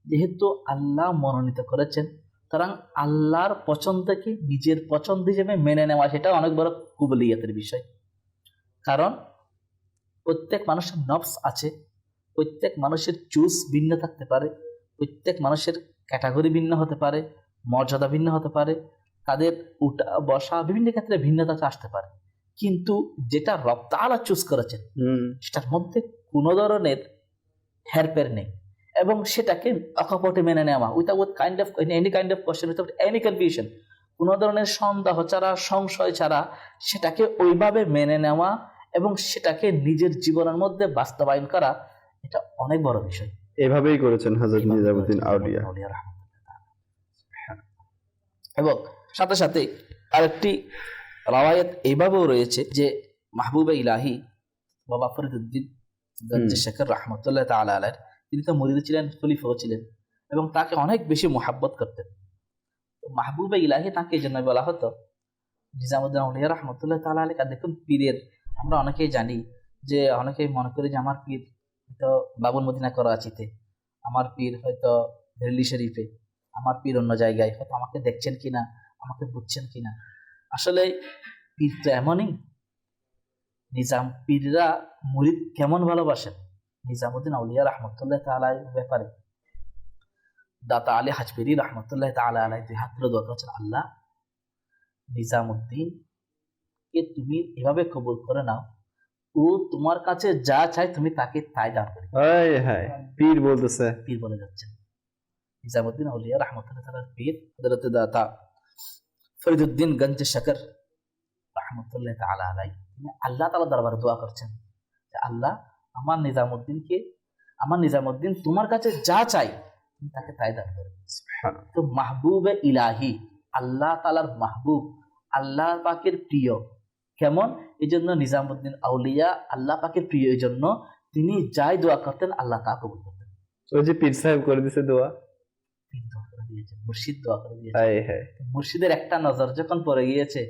যেহেতু আল্লাহ মনোনীত করেছেন, সুতরাং আল্লাহর পছন্দকে নিজের পছন্দ হিসেবে মেনে নেওয়া সেটা অনেক বড় কুবুলিয়াতের বিষয়। কারণ প্রত্যেক মানুষের নফস আছে, প্রত্যেক মানুষের চুজ ভিন্ন থাকতে পারে, প্রত্যেক মানুষের ক্যাটাগরি ভিন্ন হতে পারে, মর্যাদা ভিন্ন হতে পারে, তাদের উঠা বসা বিভিন্ন ক্ষেত্রে ভিন্নতা আসতে পারে, কিন্তু যেটা রব তাআলা চুজ করেছেন সেটার মধ্যে কোনো ধরনের হেরফের নেই, এবং সেটাকে অকপটে মেনে নেওয়া without kind of any kind of question, without any confusion, কোনো ধরনের সন্দেহ ছাড়া, সংশয় ছাড়া সেটাকে ওইভাবে মেনে নেওয়া এবং সেটাকে নিজের জীবনের মধ্যে বাস্তবায়ন করা, এটা অনেক বড় বিষয়। এভাবেই করেছেন হযরত নিজামুদ্দিন আউলিয়া। এবং সাথে সাথে আরেকটি রাওয়ায়াত এইভাবেও রয়েছে যে মাহবুবে ইলাহি বাবা ফরিদুদ্দিন গঞ্জে শেখর রহমতুল্লাহ তাআলা আলাইহি, তিনি তো মুরিদ ছিলেন, খলিফাও ছিলেন এবং তাকে অনেক বেশি মোহাব্বত করতেন। মাহবুবে ইলাহি তাকে এই জন্য বলা হতো নিজামুদ্দিন আউলিয়া রহমতুল্লাহ তাআলা আলাইহি। আর দেখুন পীরের, আমরা অনেকেই জানি যে, অনেকেই মনে করি যে আমার পীর হয়তো বাবুল মদিনা করাচিতে, আমার পীর হয়তো দিল্লি শরীফে, আমার পীর অন্য জায়গায়, হয়তো আমাকে দেখছেন কিনা, আমাকে বুঝছেন কিনা। আসলে পীর তো এমনই, নিজাম পীররা মুরিদ কেমন ভালোবাসেন, নিজামুদ্দিন আউলিয়া রহমতুল্লাহ তাআলা আলাইহির ব্যাপারে দাতা আলী হাজবেরি রহমতুল্লাহ তাআলা আলাইহি দুই হাত তুলে দোয়া করেছেন, আল্লাহ নিজামুদ্দিন কে তুমি এভাবে কবুল করে নাও, ও তোমার কাছে যা চাই তুমি তাকে তাই দান করে। পীর বলতেছে, পীর বলে যাচ্ছেন নিজামুদ্দিন আউলিয়া রহমতুল্লাহ তাআলার পীর হযরত দাতা ফরিদুদ্দিন গঞ্জে শেখর রহমতুল্লাহ তাআলা আলাইহি, তিনি আল্লাহ তাআলা দরবারে দোয়া করছেন যে আল্লাহ আমার নিজামুদ্দিন তোমার কাছে যা চাই তুমি তাকে তাই দান করো। তো মাহবুবে ইলাহি, আল্লাহ তাআলার মাহবুব, আল্লাহ পাকের প্রিয় কেমন, এই জন্য নিজামুদ্দিন আউলিয়া আল্লাহ পাকের প্রিয়, এই জন্য তিনি যাই দোয়া করতেন আল্লাহ তা কবুল করতেন। ওই যে পীর সাহেব করে দিয়েছে দোয়া, পীর দোয়া করে দিয়েছেন, মুর্শিদ দোয়া করে দিয়েছেন। মুর্শিদের একটা নজর যখন পড়ে গিয়েছে,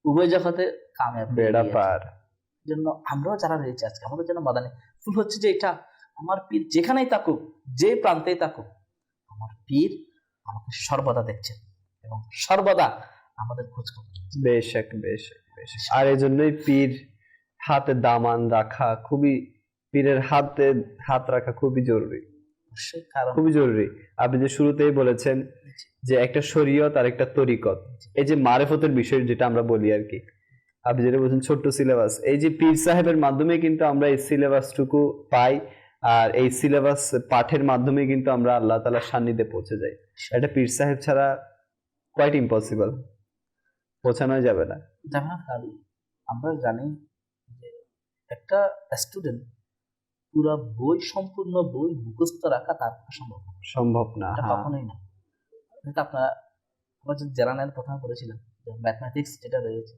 উভয় জগতে কামিয়াব বেড়া পার। জন্য আমরাও যারা রয়েছে আজকে, আমাদের জন্য মাদানী ফুল হচ্ছে যে এটা আমার পীর যেখানেই থাকুক, যে প্রান্তেই থাকুক, আমার পীর আমাকে সর্বদা দেখছেন এবং সর্বদা আমাদের খোঁজ খবর। বেশক বেশক বেশক। আর এই জন্যই পীর হাতে দামান রাখা খুবই, পীরের হাতে হাত রাখা খুবই জরুরি, খুবই জরুরি। আপনি যে শুরুতেই বলেছেন যে একটা শরীয়ত আর একটা তরিকত, এই যে মারিফতের বিষয় যেটা আমরা বলি আর কি, আপনি যেটা বলছেন ছোট্ট সিলেবাস, এই যে পীর সাহেবের মাধ্যমে কিন্তু আমরা এই সিলেবাসটুকু পাই, আর এই সিলেবাস পাঠের মাধ্যমে কিন্তু আমরা আল্লাহ তাআলার সান্নিধ্যে পৌঁছে যাই। এটা পীর সাহেব ছাড়া কোয়াইট ইম্পসিবল, পৌঁছানোই যাবে না। যেমন আমরা জানি যে একটা স্টুডেন্ট পুরো বই, সম্পূর্ণ বই মুখস্থ রাখা তার সম্ভব না, কখনোই না। আপনারা আমরা যে জেনারেল প্রথমে পড়েছিলাম ম্যাথমেটিক্স যেটা রয়েছে,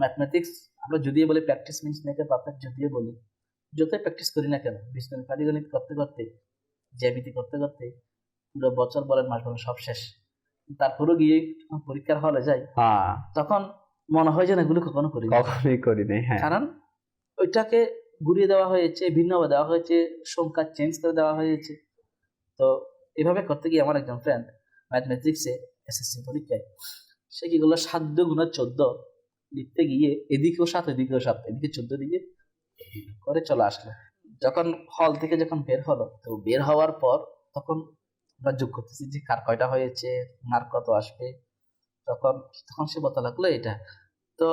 ম্যাথমেটিক্স আমরা যদিও বলি practice means make a perfect, যদিও বলি যতই প্র্যাকটিস করি না কেন, বীজগণিত পাটিগণিত করতে করতে, জ্যামিতি করতে করতে পুরো বছর বলেন মাস বলেন সব শেষ, তারপরেও গিয়ে পরীক্ষার হলে যাই তখন মনে হয় যেন এগুলো কখনোই করি নাই। কারণ ওইটাকে ঘুরিয়ে দেওয়া হয়েছে, ভিন্নভাবে দেওয়া হয়েছে, সংখ্যা চেঞ্জ করে দেওয়া হয়েছে। তো এভাবে করতে গিয়ে আমার একজন ফ্রেন্ড ম্যাথমেটিক্সে এসএসসি পরীক্ষায় সে কি করলো 7 × 14 লিখতে গিয়ে এদিকেও 7 এদিকেও 7 এদিকে 14 দিকে করে চলে আসলো। যখন হল থেকে যখন বের হলো, তো বের হওয়ার পর তখন আমরা যোগ করতেছি যে কার কয়টা হয়েছে, মার্ক কত আসবে, তখন সে বলতে লাগলো এটা। তো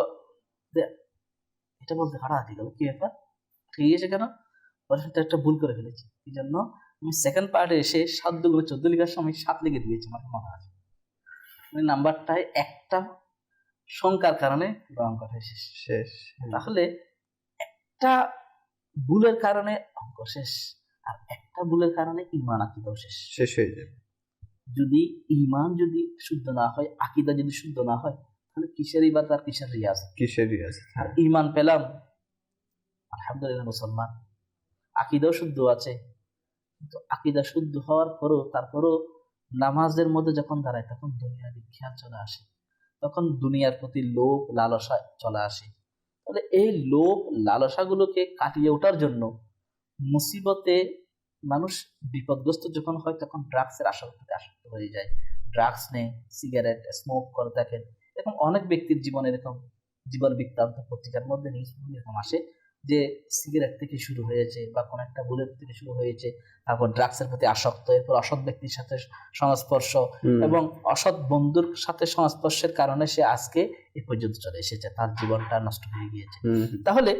এটা বলতে হারাহারি গেল, কি ব্যাপার, ঠিক আছে কেন, একটা ভুল করে ফেলেছি, এই জন্য আমি সেকেন্ড পার্টে এসে 7 × 14 লেখার সময় 7 লিখে দিয়েছি। আমার মনে আছে নাম্বারটায় একটা সংখ্যার কারণে অঙ্কটা শেষ। তাহলে একটা ভুলের কারণে অঙ্ক শেষ, আর একটা ভুলের কারণে ঈমান আকীদাও শেষ হয়ে যাবে। যদি ঈমান যদি শুদ্ধ না হয়, আকীদা যদি শুদ্ধ না হয়, তাহলে কিসের ইবাদত আর কিসের রিয়াজ। আর ঈমান পেলাম আলহামদুলিল্লাহ মুসলমান, আকীদাও শুদ্ধ আছে, কিন্তু আকীদা শুদ্ধ হওয়ার পরও তারপরও নামাজের মধ্যে যখন দাঁড়ায় তখন দুনিয়ার খেয়াল চলে আসে, তখন দুনিয়ার প্রতি লোভ লালসা চলে আসে। তাহলে এই লোভ লালসাগুলোকে কাটিয়ে ওঠার জন্য মুসিবতে মানুষ বিপদগ্রস্ত যখন হয় তখন ড্রাগসের আসক্তি হয়ে যায়, ড্রাগস নেয়, সিগারেট স্মোক করে থাকেন। এরকম অনেক ব্যক্তির জীবনে এরকম জীবন বৃত্তান্ত পত্রিকার মধ্যে এরকম আসে যে সিগারেট থেকে শুরু হয়েছে বা কোনো একটা বুলেট থেকে শুরু হয়েছে, তারপর ড্রাগসের প্রতি আসক্ত, এরপর অসৎ ব্যক্তির সাথে সংস্পর্শ এবং অসৎ বন্ধুর সাথে সংস্পর্শের কারণে সে আজকে এ পর্যন্ত চলে এসেছে, তার জীবনটা নষ্ট হয়ে গিয়েছে। তাহলে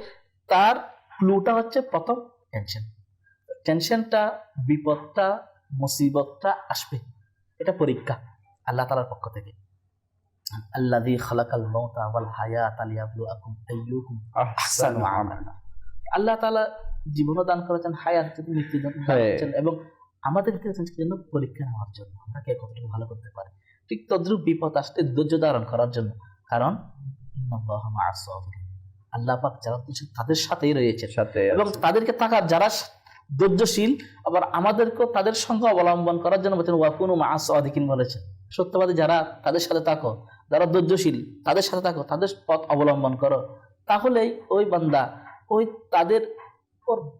তার ক্লুটা হচ্ছে প্রথম টেনশনটা, বিপদটা, মুসিবতটা আসবে, এটা পরীক্ষা আল্লাহ তাআলার পক্ষ থেকে। আল্লাযী খালাকাল মাউতা ওয়াল হায়াতা লিয়াবলুয়াকুম আইয়ুকুম আহসানু আমালা। আল্লাহ তাআলা জীবন দান করেছেন, হায়াত মৃত্যু দান করেছেন, এবং আমাদেরকে জন্য পরীক্ষা নেওয়ার জন্য আমরা কে কতটুকু ভালো করতে পারি। ঠিক তদ্রূপ বিপদ আসতে ধৈর্য ধারণ করার জন্য, কারণ ইন্নাল্লাহা মা'আস সাবিরিন, আল্লাহ পাক যারা তাদের সাথেই রয়েছে, এবং তাদেরকে থাকার যারা ধৈর্যশীল, আবার আমাদেরকেও তাদের সঙ্গে অবলম্বন করার জন্য বলেছেন ওয়াকুনু মা'আস সাদিকিন বলেছেন, সত্যবাদী যারা তাদের সাথে থাকো, যারা ধৈর্যশীল তাদের সাথে থাকো, তাদের পথ অবলম্বন করো, তাহলেই ওই বান্দা ওই তাদের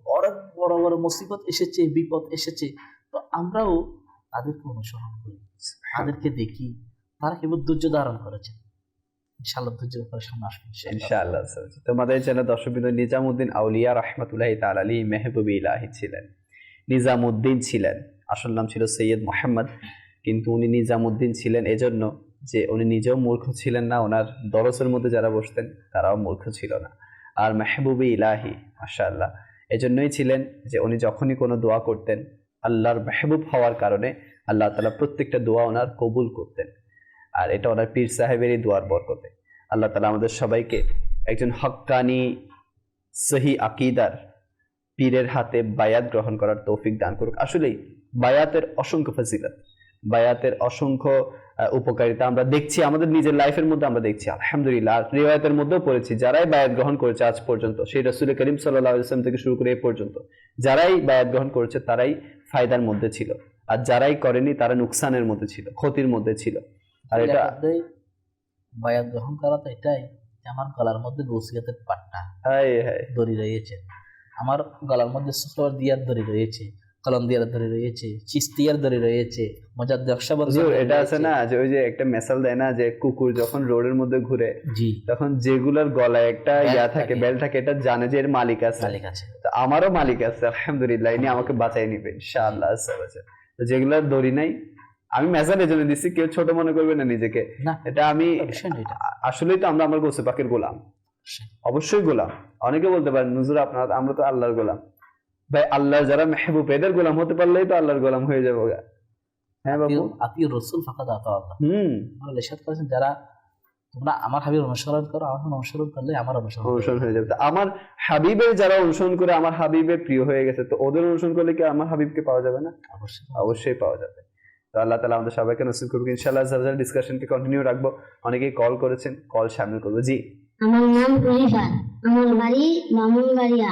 বড় বড় বড় মুসিবত এসেছে, বিপদ এসেছে, তো আমরাও তাদেরকে অনুসরণ করি, তাদেরকে দেখি তারা কেবল ধৈর্য ধারণ করেছে। ইনশাআল্লাহ ধৈর্য করে সামনে আসবে ইনশাআল্লাহ। তোমাদের চ্যানেল দর্শকবৃন্দ, নিজামউদ্দিন আউলিয়া রাহমাতুল্লাহি তাআলা আলাইহি মেহবুবে ইলাহি ছিলেন, নিজামউদ্দিন ছিলেন, আসল নাম ছিল সৈয়দ মুহাম্মদ, কিন্তু উনি নিজামউদ্দিন ছিলেন এজন্য যে উনি নিজেও মূর্খ ছিলেন না, ওনার দরসের মধ্যে যারা বসতেন তারাও মূর্খ ছিল না। আর মেহবুবে ইলাহি মাশাআল্লাহ এজন্যই ছিলেন যে উনি যখনই কোনো দোয়া করতেন, আল্লাহর মেহবুব হওয়ার কারণে আল্লাহ তাআলা প্রত্যেকটা দোয়া ওনার কবুল করতেন। আর এটা ওনার পীর সাহেবেরই দোয়ার বরকতে। আল্লাহ তাআলা আমাদের সবাইকে একজন হক্কানি সহি আকীদার পীরের হাতে বায়াত গ্রহণ করার তৌফিক দান করুক। আসলেই বায়াতের অসংখ্য ফজিলত, বায়াতের অসংখ্য উপকারিতা আমরা দেখছি আমাদের নিজের লাইফের মধ্যে, আমরা দেখছি আলহামদুলিল্লাহ। আর রিওয়ায়াতের মধ্যেও পড়েছি যারাই বায়াত গ্রহণ করেছে আজ পর্যন্ত, সেই রাসূল করিম সাল্লাল্লাহু আলাইহি ওয়াসাল্লাম থেকে শুরু করে এই পর্যন্ত যারাই বায়াত গ্রহণ করেছে তারাই ফায়দার মধ্যে ছিল, আর যারাই করেনি তারা নুকসানের মধ্যে ছিল, ক্ষতির মধ্যে ছিল। আর এটা বায়াত গ্রহণ করা তো এটাই, আমার গলার মধ্যে গৌসিয়াতের পাট্টা দড়ি রয়েছে, আমার গলার মধ্যে সুফর দিয়ার দড়ি রয়েছে, কলম দিয়ার দড়ি রয়েছে, চিস্তিয়ার দড়ি রয়েছে, এটা আছে না যে ওই যে একটা মেসাল দেয় না যে কুকুর যখন রোডের মধ্যে ঘুরে, জি, তখন যেগুলোর গলায় একটা ইয়া থাকে, বেল থাকে, এটা জানে যে এর মালিক আছে। তো আমারও মালিক আছে আলহামদুলিল্লাহ, ইনি আমাকে বাঁচাই নিবে ইনশাআল্লাহ। তো যেগুলোর দড়ি নাই, আমি মেসাল এজন্য দিচ্ছি, কেউ ছোট মনে করবে না নিজেকে, এটা আমি আসলেই তো আমরা আমার গোসে পাকের গোলাম, অবশ্যই গোলাম। অনেকে বলতে পারেন হুজুর আপনারা, আমরা তো আল্লাহর গোলাম। ভাই আল্লাহর যারা মেহবুব এদের গোলাম হতে পারলেই তো আল্লাহর গোলাম হয়ে যাবো। হ্যাঁ বাবু, আতিউর রাসূল ফাকাদ আতা আল্লাহ। আল্লাহ ইরশাদ করেছেন, যারা তোমরা আমার হাবিবের অনুসরণ করো, আমার অনুসরণ করলে আমার অনুসরণ হয়ে যাবে। আমার হাবিবের যারা অনুসরণ করে আমার হাবিবের প্রিয় হয়ে গেছে, তো ওদের অনুসরণ করলে কি আমার হাবিবকে পাওয়া যাবে না? অবশ্যই পাওয়া যাবে। তো আল্লাহ তাআলা আমাদের সবাইকে নসিব করুক। ইনশাআল্লাহ ডিসকাশনকে কন্টিনিউ রাখবো। অনেকেই কল করেছেন, কল শামিল করবো। জি, আমার নাম খলিফা, আমার বাড়ি ব্রাহ্মণবাড়িয়া।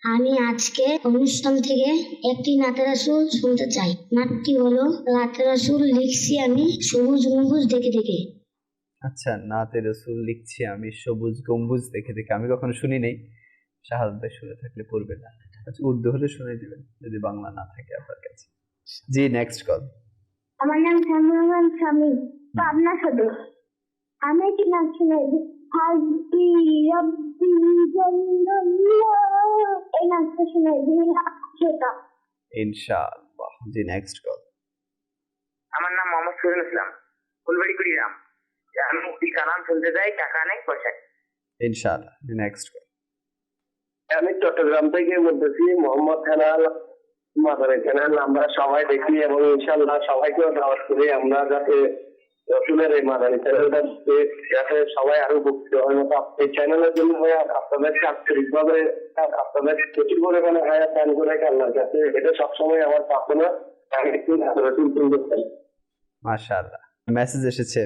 আমি আজকে অনুষ্ঠান থেকে একটি নাতে রাসূল শুনতে চাই। নাটটি হলো নাতে রাসূল লিখছি আমি সবুজ গম্বুজ দেখে দেখে। আচ্ছা, নাতে রাসূল লিখছি আমি সবুজ গম্বুজ দেখে দেখে। আমি কখনো শুনি নাই, শাহাদাত ভাই শুনে থাকলে পড়বে না। আচ্ছা, উর্দু হলে শুনে দিবেন যদি বাংলা না থাকে আপনার কাছে। জি, নেক্সট কল। আমার নাম শামীম শামীম, পাবনা সদর। আমি একটি নাচ শুনাই, হাসবি রাব্বি জাল্লাল্লাহ। এই নাচটা শুনাই দিন সেটা ইনশাআল্লাহ। জি, নেক্সট কল। আমার নাম মোহাম্মদ সুরুল ইসলাম, ফুলবাড়ি কুড়িগ্রাম। আমি মুক্তি কালাম শুনতে চাই, টাকা নেই পয়সা। ইনশাআল্লাহ। Next call. আমি চট্টগ্রাম থেকে বলতেছি, মোহাম্মদ হেলাল মাদারে চ্যানেল আমরা সবাই দেখি এবং ইনশাআল্লাহ সবাইকেও দাওয়াত করি আমরা যাতে রসুলের এই মাদানী চ্যানেলটা যাতে সবাই আরো উপকৃত হয়। এই চ্যানেলের জন্য আপনাদেরকে আন্তরিকভাবে আপনাদের প্রচুর পরিমাণে প্ল্যান করে আল্লাহর কাছে, এটা সবসময় আমার প্রার্থনা। আমি একটু রসুল শুনতে চাই। মাশাআল্লাহ। মেসেজ এসেছে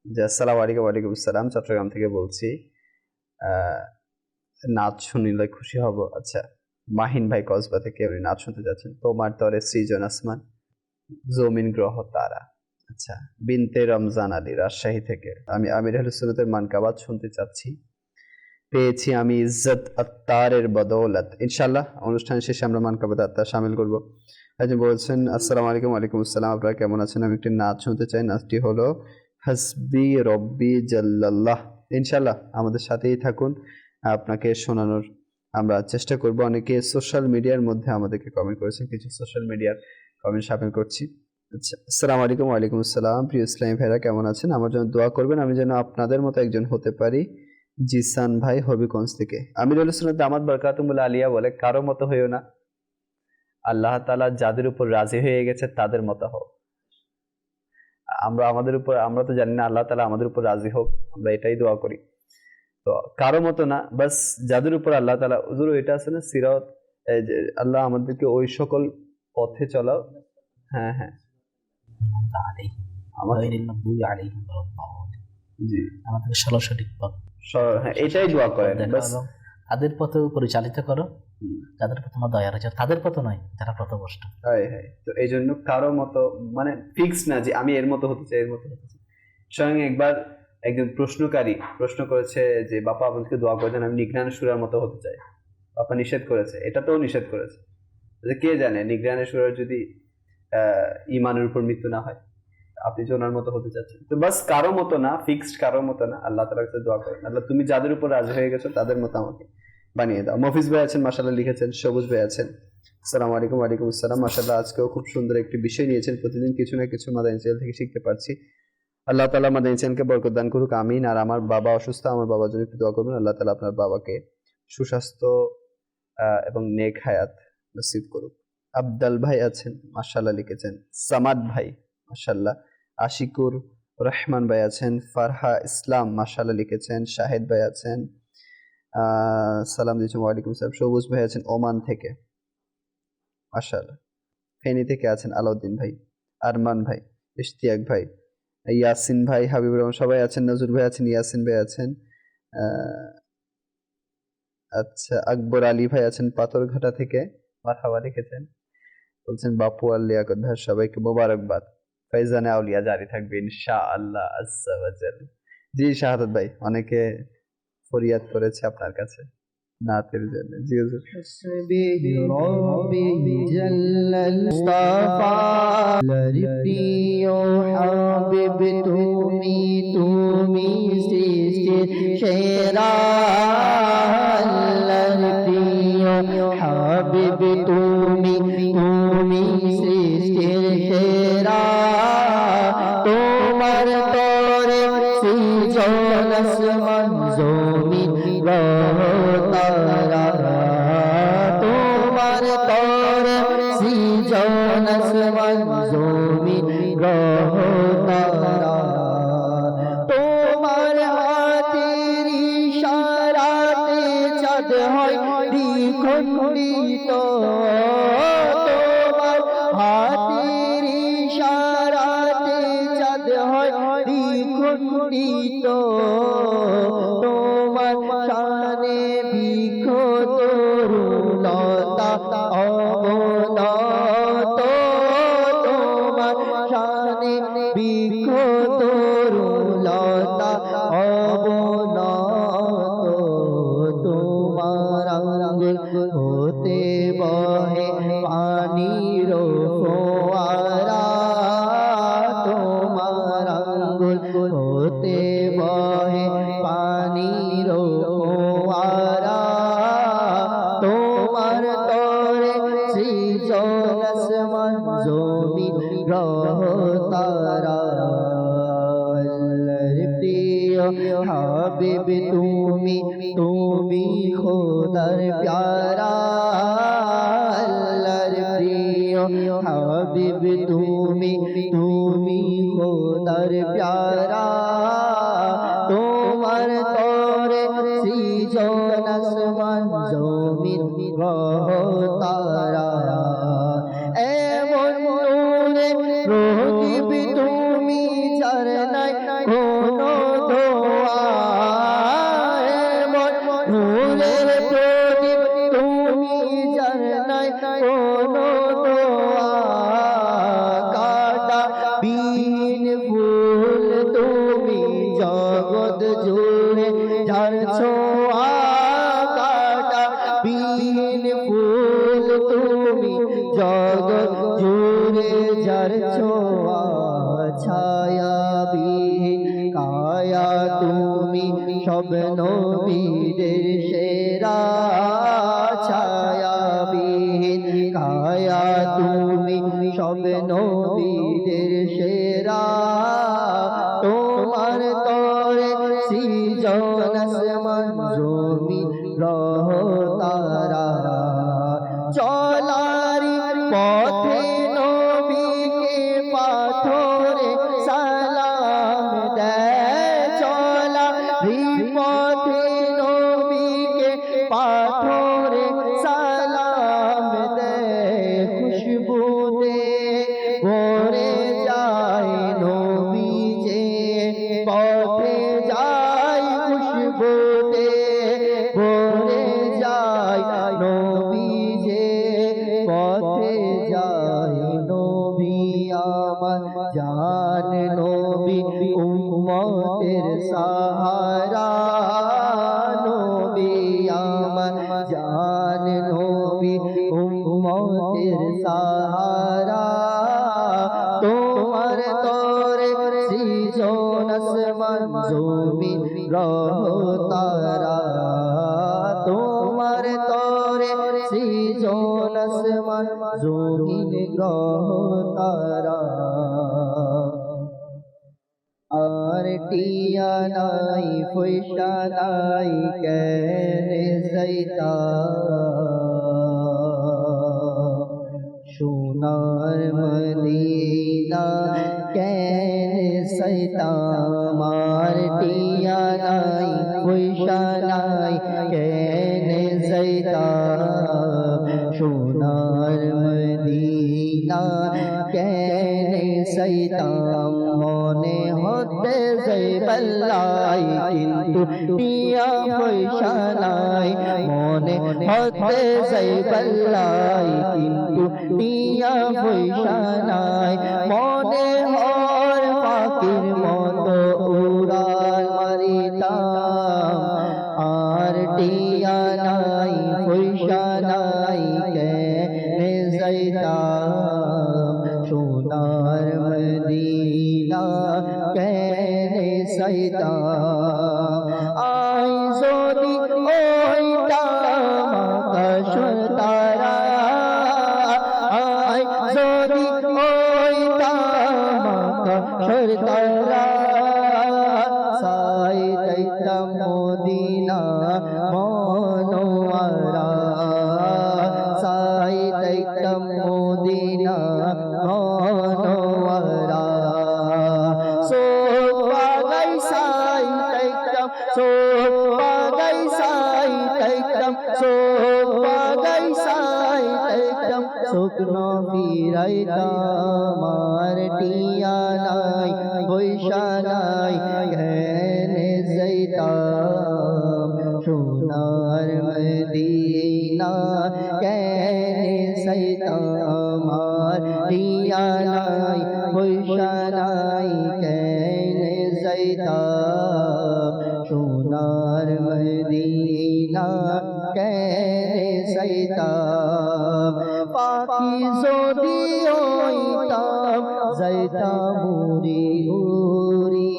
যে আসসালামু আলাইকুম। ওয়ালাইকুম আসসালাম, চট্টগ্রাম থেকে বলছি, নাচ শুনলে খুশি হব। আচ্ছা, মাহিন ভাই কসবা থেকে উনি নাচ শুনতে যাচ্ছেন। তোমার তরে সৃজন আসমান, জমিন গ্রহ তারা। আচ্ছা, বিনতে রমজান আলী রাজশাহী থেকে, আমি আমির আহলে সুন্নাতের মানকাবাত শুনতে চাচ্ছি, পেয়েছি আমি ইজ্জত আত্তারের বদৌলত। ইনশাআল্লাহ অনুষ্ঠান শেষে আমরা মানকাবাত আত্তার শামিল করব। একজন বলছেন আসসালামু আলাইকুম। ওয়ালাইকুম আসসালাম, আপনারা কেমন আছেন? আমি একটি নাচ শুনতে চাই, নাচটি হলো হাসবি রব্বি জাল্লাল্লাহ। ইনশাআল্লাহ আমাদের সাথেই থাকুন, আপনাকে শোনানোর আমরা চেষ্টা করব। অনেকে সোশ্যাল মিডিয়ার মধ্যে আমাদেরকে কমেন্ট করেছেন, কিছু সোশ্যাল মিডিয়ার কমেন্ট শামিল করছি। আচ্ছা, আসসালামু আলাইকুম। ওয়ালাইকুম আসসালাম, প্রিয় ইসলামী ভাইরা কেমন আছেন? আমার জন্য দোয়া করবেন, আমি যেন আপনাদের মতো একজন হতে পারি। জিসান ভাই হবিগঞ্জ থেকে। আমির আহলে সুন্নাত দামাত বরকাতুহুল আলিয়া বলে, কারো মতো হইও না, আল্লাহ তাআলা যাদের উপর রাজি হয়ে গেছে তাদের মতো হোক। আমরা তো জানি না আল্লাহ তাআলা আমাদের উপর রাজি হোক, আমরা এটাই দোয়া করি। তো কারো মতো না, বাস যাদের উপর আল্লাহ তাআলা, হুজুর এটা আছে না সিরাত, আল্লাহ আমাদেরকে ওই সকল পথে চলাও। হ্যাঁ হ্যাঁ, জি, আমাদের সঠিক পথ, হ্যাঁ এটাই দোয়া করেন। বাস তাদের পথে পরিচালিত করো, যাদের পথে তোমার দয়া রয়েছে, তাদের পথে নয় যারা পথভ্রষ্ট। হ্যাঁ হ্যাঁ, তো এই জন্য কারো মতো মানে ফিক্স না যে আমি এর মতো হতে চাই, এর মতো হতে চাই। স্বয়ং একবার একজন প্রশ্নকারী প্রশ্ন করেছে যে বাবা আমাদেরকে দোয়া করে দেন, আমি নিগরান সুরার মতো হতে চাই। বাবা নিষেধ করেছে, এটাতেও নিষেধ করেছে যে কে জানে নিগরানের সুরার যদি ইমানের উপর মৃত্যু না হয়, আপনি যে ওনার মতো হতে চাচ্ছেন। তো বাস কারো মতো না, ফিক্সড কারো মতো না, আল্লাহ তাআলার কাছে দোয়া করেন, আল্লাহ তুমি যাদের উপর রাজি হয়ে গেছো তাদের মতো আমাকে বানিয়ে দাও। মফিজ ভাই আছেন, মাশাআল্লাহ লিখেছেন। সবুজ ভাই আছেন, আসসালামু আলাইকুম। ওয়ালাইকুম আসসালাম, মাশাআল্লাহ আজকেও খুব সুন্দর একটি বিষয় নিয়েছেন, প্রতিদিন কিছু না কিছু মাদানী চ্যানেল থেকে শিখতে পারছি। আল্লাহ তাআলা মাদানী চ্যানেলকে বরকত দান করুক, আমিন। আর আমার বাবা অসুস্থ, আমার বাবার জন্য একটু দোয়া করবেন, আল্লাহ তাআলা আপনার বাবাকে সুস্বাস্থ্য এবং নেক হায়াত নসিব করুক। আব্দাল ভাই আছেন, মাশাআল্লাহ লিখেছেন। সামাদ ভাই মাশাআল্লাহ, আশিকুর রহমান ভাই আছেন, ফারহা ইসলাম মাশাআল্লাহ লিখেছেন, শাহেদ ভাই আছেন, সালাম দিয়েছেন। ওয়ালাইকুম সালাম। সবুজ ভাই আছেন ওমান থেকে, মাশাআল্লাহ। ফেনী থেকে আছেন আলাউদ্দিন ভাই, আরমান ভাই, ইশতিয়াক ভাই, ইয়াসিন ভাই, হাবিবুর রহমান সবাই আছেন, নজরুল ভাই আছেন, ইয়াসিন ভাই আছেন, আচ্ছা আকবর আলী ভাই আছেন পাথরঘাটা থেকে, মারহাবা লিখেছেন, বলছেন বাপু আর লিয়াকত ভাই সবাইকে মোবারকবাদ। ফাইজানে আউলিয়া জারি থাকবে ইনশাআল্লাহ আজ্জা ওয়া জাল। জি শাহাদাত ভাই, অনেকে ফরিয়াদ করেছে আপনার কাছে নাতের জন্য। জি হুজুর। হাসবি রব্বি জাল্লাল মুস্তাফা প্রিয় হাবিব তুমি, তুমি সৃষ্টির সেরা প্রিয় হাবিব তুমি, তুমি সৃষ্টির সেরা। তোমার তরে সৃজন আসমান জমিন গ্রহ তারা, তোমার তরে সৃজন আসমান জমিন হয় দ্বিখণ্ডিত তোমার শানে বৃক্ষ তরুলতা অবনত তোমার শানে বৃক্ষ তরুলতা অবনত তোমার আঙ্গুল হতে বহে পানির ফোয়ারা তোমার আঙ্গুল হতে বহে পানির ফোয়ারা তোমার তরে সৃজন আসমান জমিন গ্রহ তারা প্রিয় হাবিব তুমি তুমি খোদার প্যারা আল্লাহর প্রিয় হাবিব তুমি তুমি খোদার প্যারা তোমার তরে সৃজন আসমান জমিন গ্রহ তারা এমন নূরে রহিব তুমি যার নাই কোনো দোয়া এমন নূরের প্রদীপ তুমি যার নাই কোনো দোয়া কাটা বিহীন ফুল তুমি জগৎ জুড়ে ঝাড়ছো কাটা বিহীন ফুল তুমি জগৎ জুড়ে ঝাড়ছো ছায়া বিহীন কায়া তুমি সব নবীদের সেরা ছায়া বিহীন কায়া তুমি সব নবীদের সেরা তোমার তরে সৃজন আসমান জমিন গ্রহ তারা চলারি পথে নবীকে পাথরে সালাম দেয় চলারি পথে নবীকে পাথরে সালাম দেয় খুশবু দে ভরে যায় নবী যে পথে যায় খুশবু দে ভরে যায় নবী যে পথে যায় নবী আমার জান নবী উম্মতের সাহারা নবী আমার জান নবী উম্মতের সাহারা তোমার তরে সৃজন আসমান জমিন গ্রহ তারা তোমার তরে সৃজন আসমান জমিন গ্রহ তারা আর টিয়া নাই পয়সা নাই কেনে যাইতা সোনার মদিনা কেনে যাইতা আমার টিয়া নাই পয়সা নাই কেনে যাইতা সোনার মদিনা কেনে যাইতা মনে হতে যাইবাল্লাই কিন্তু টিয়া পয়সা নাই মনে হতে যাইবাল্লাই কিন্তু টিয়া পয়সা নাই মনে হর পাখির মতো উড়াল মারিতাম আর টিয়া নাই পয়সা নাই কেনে যাইতাম সোনার মদিনা কেনে যাইতাম আই যদি ওইটাম আকাশের তারা আই যদি ওইটাম আকাশের তারা সাই যাইতাম মদিনা মনোয়ারা সাই যাইতাম মদিনা মনোয়ারা সোক বাগাই সাই যাইতাম সোক বাগাই সাই যাইতাম সোক বাগাই সাই যাইতাম শুকনো ফিরাইতাম আর টিয়া নাই পয়সা নাই কেনে যাইতাম সোনার মদিনা কেনে যাইতাম আর টিয়া নাই পয়সা নাই কেনে যাইতাম সোনার মদিনা কেনে যাইতাম পাখি যদি হইতাম যাইতাম উড়ি উড়ি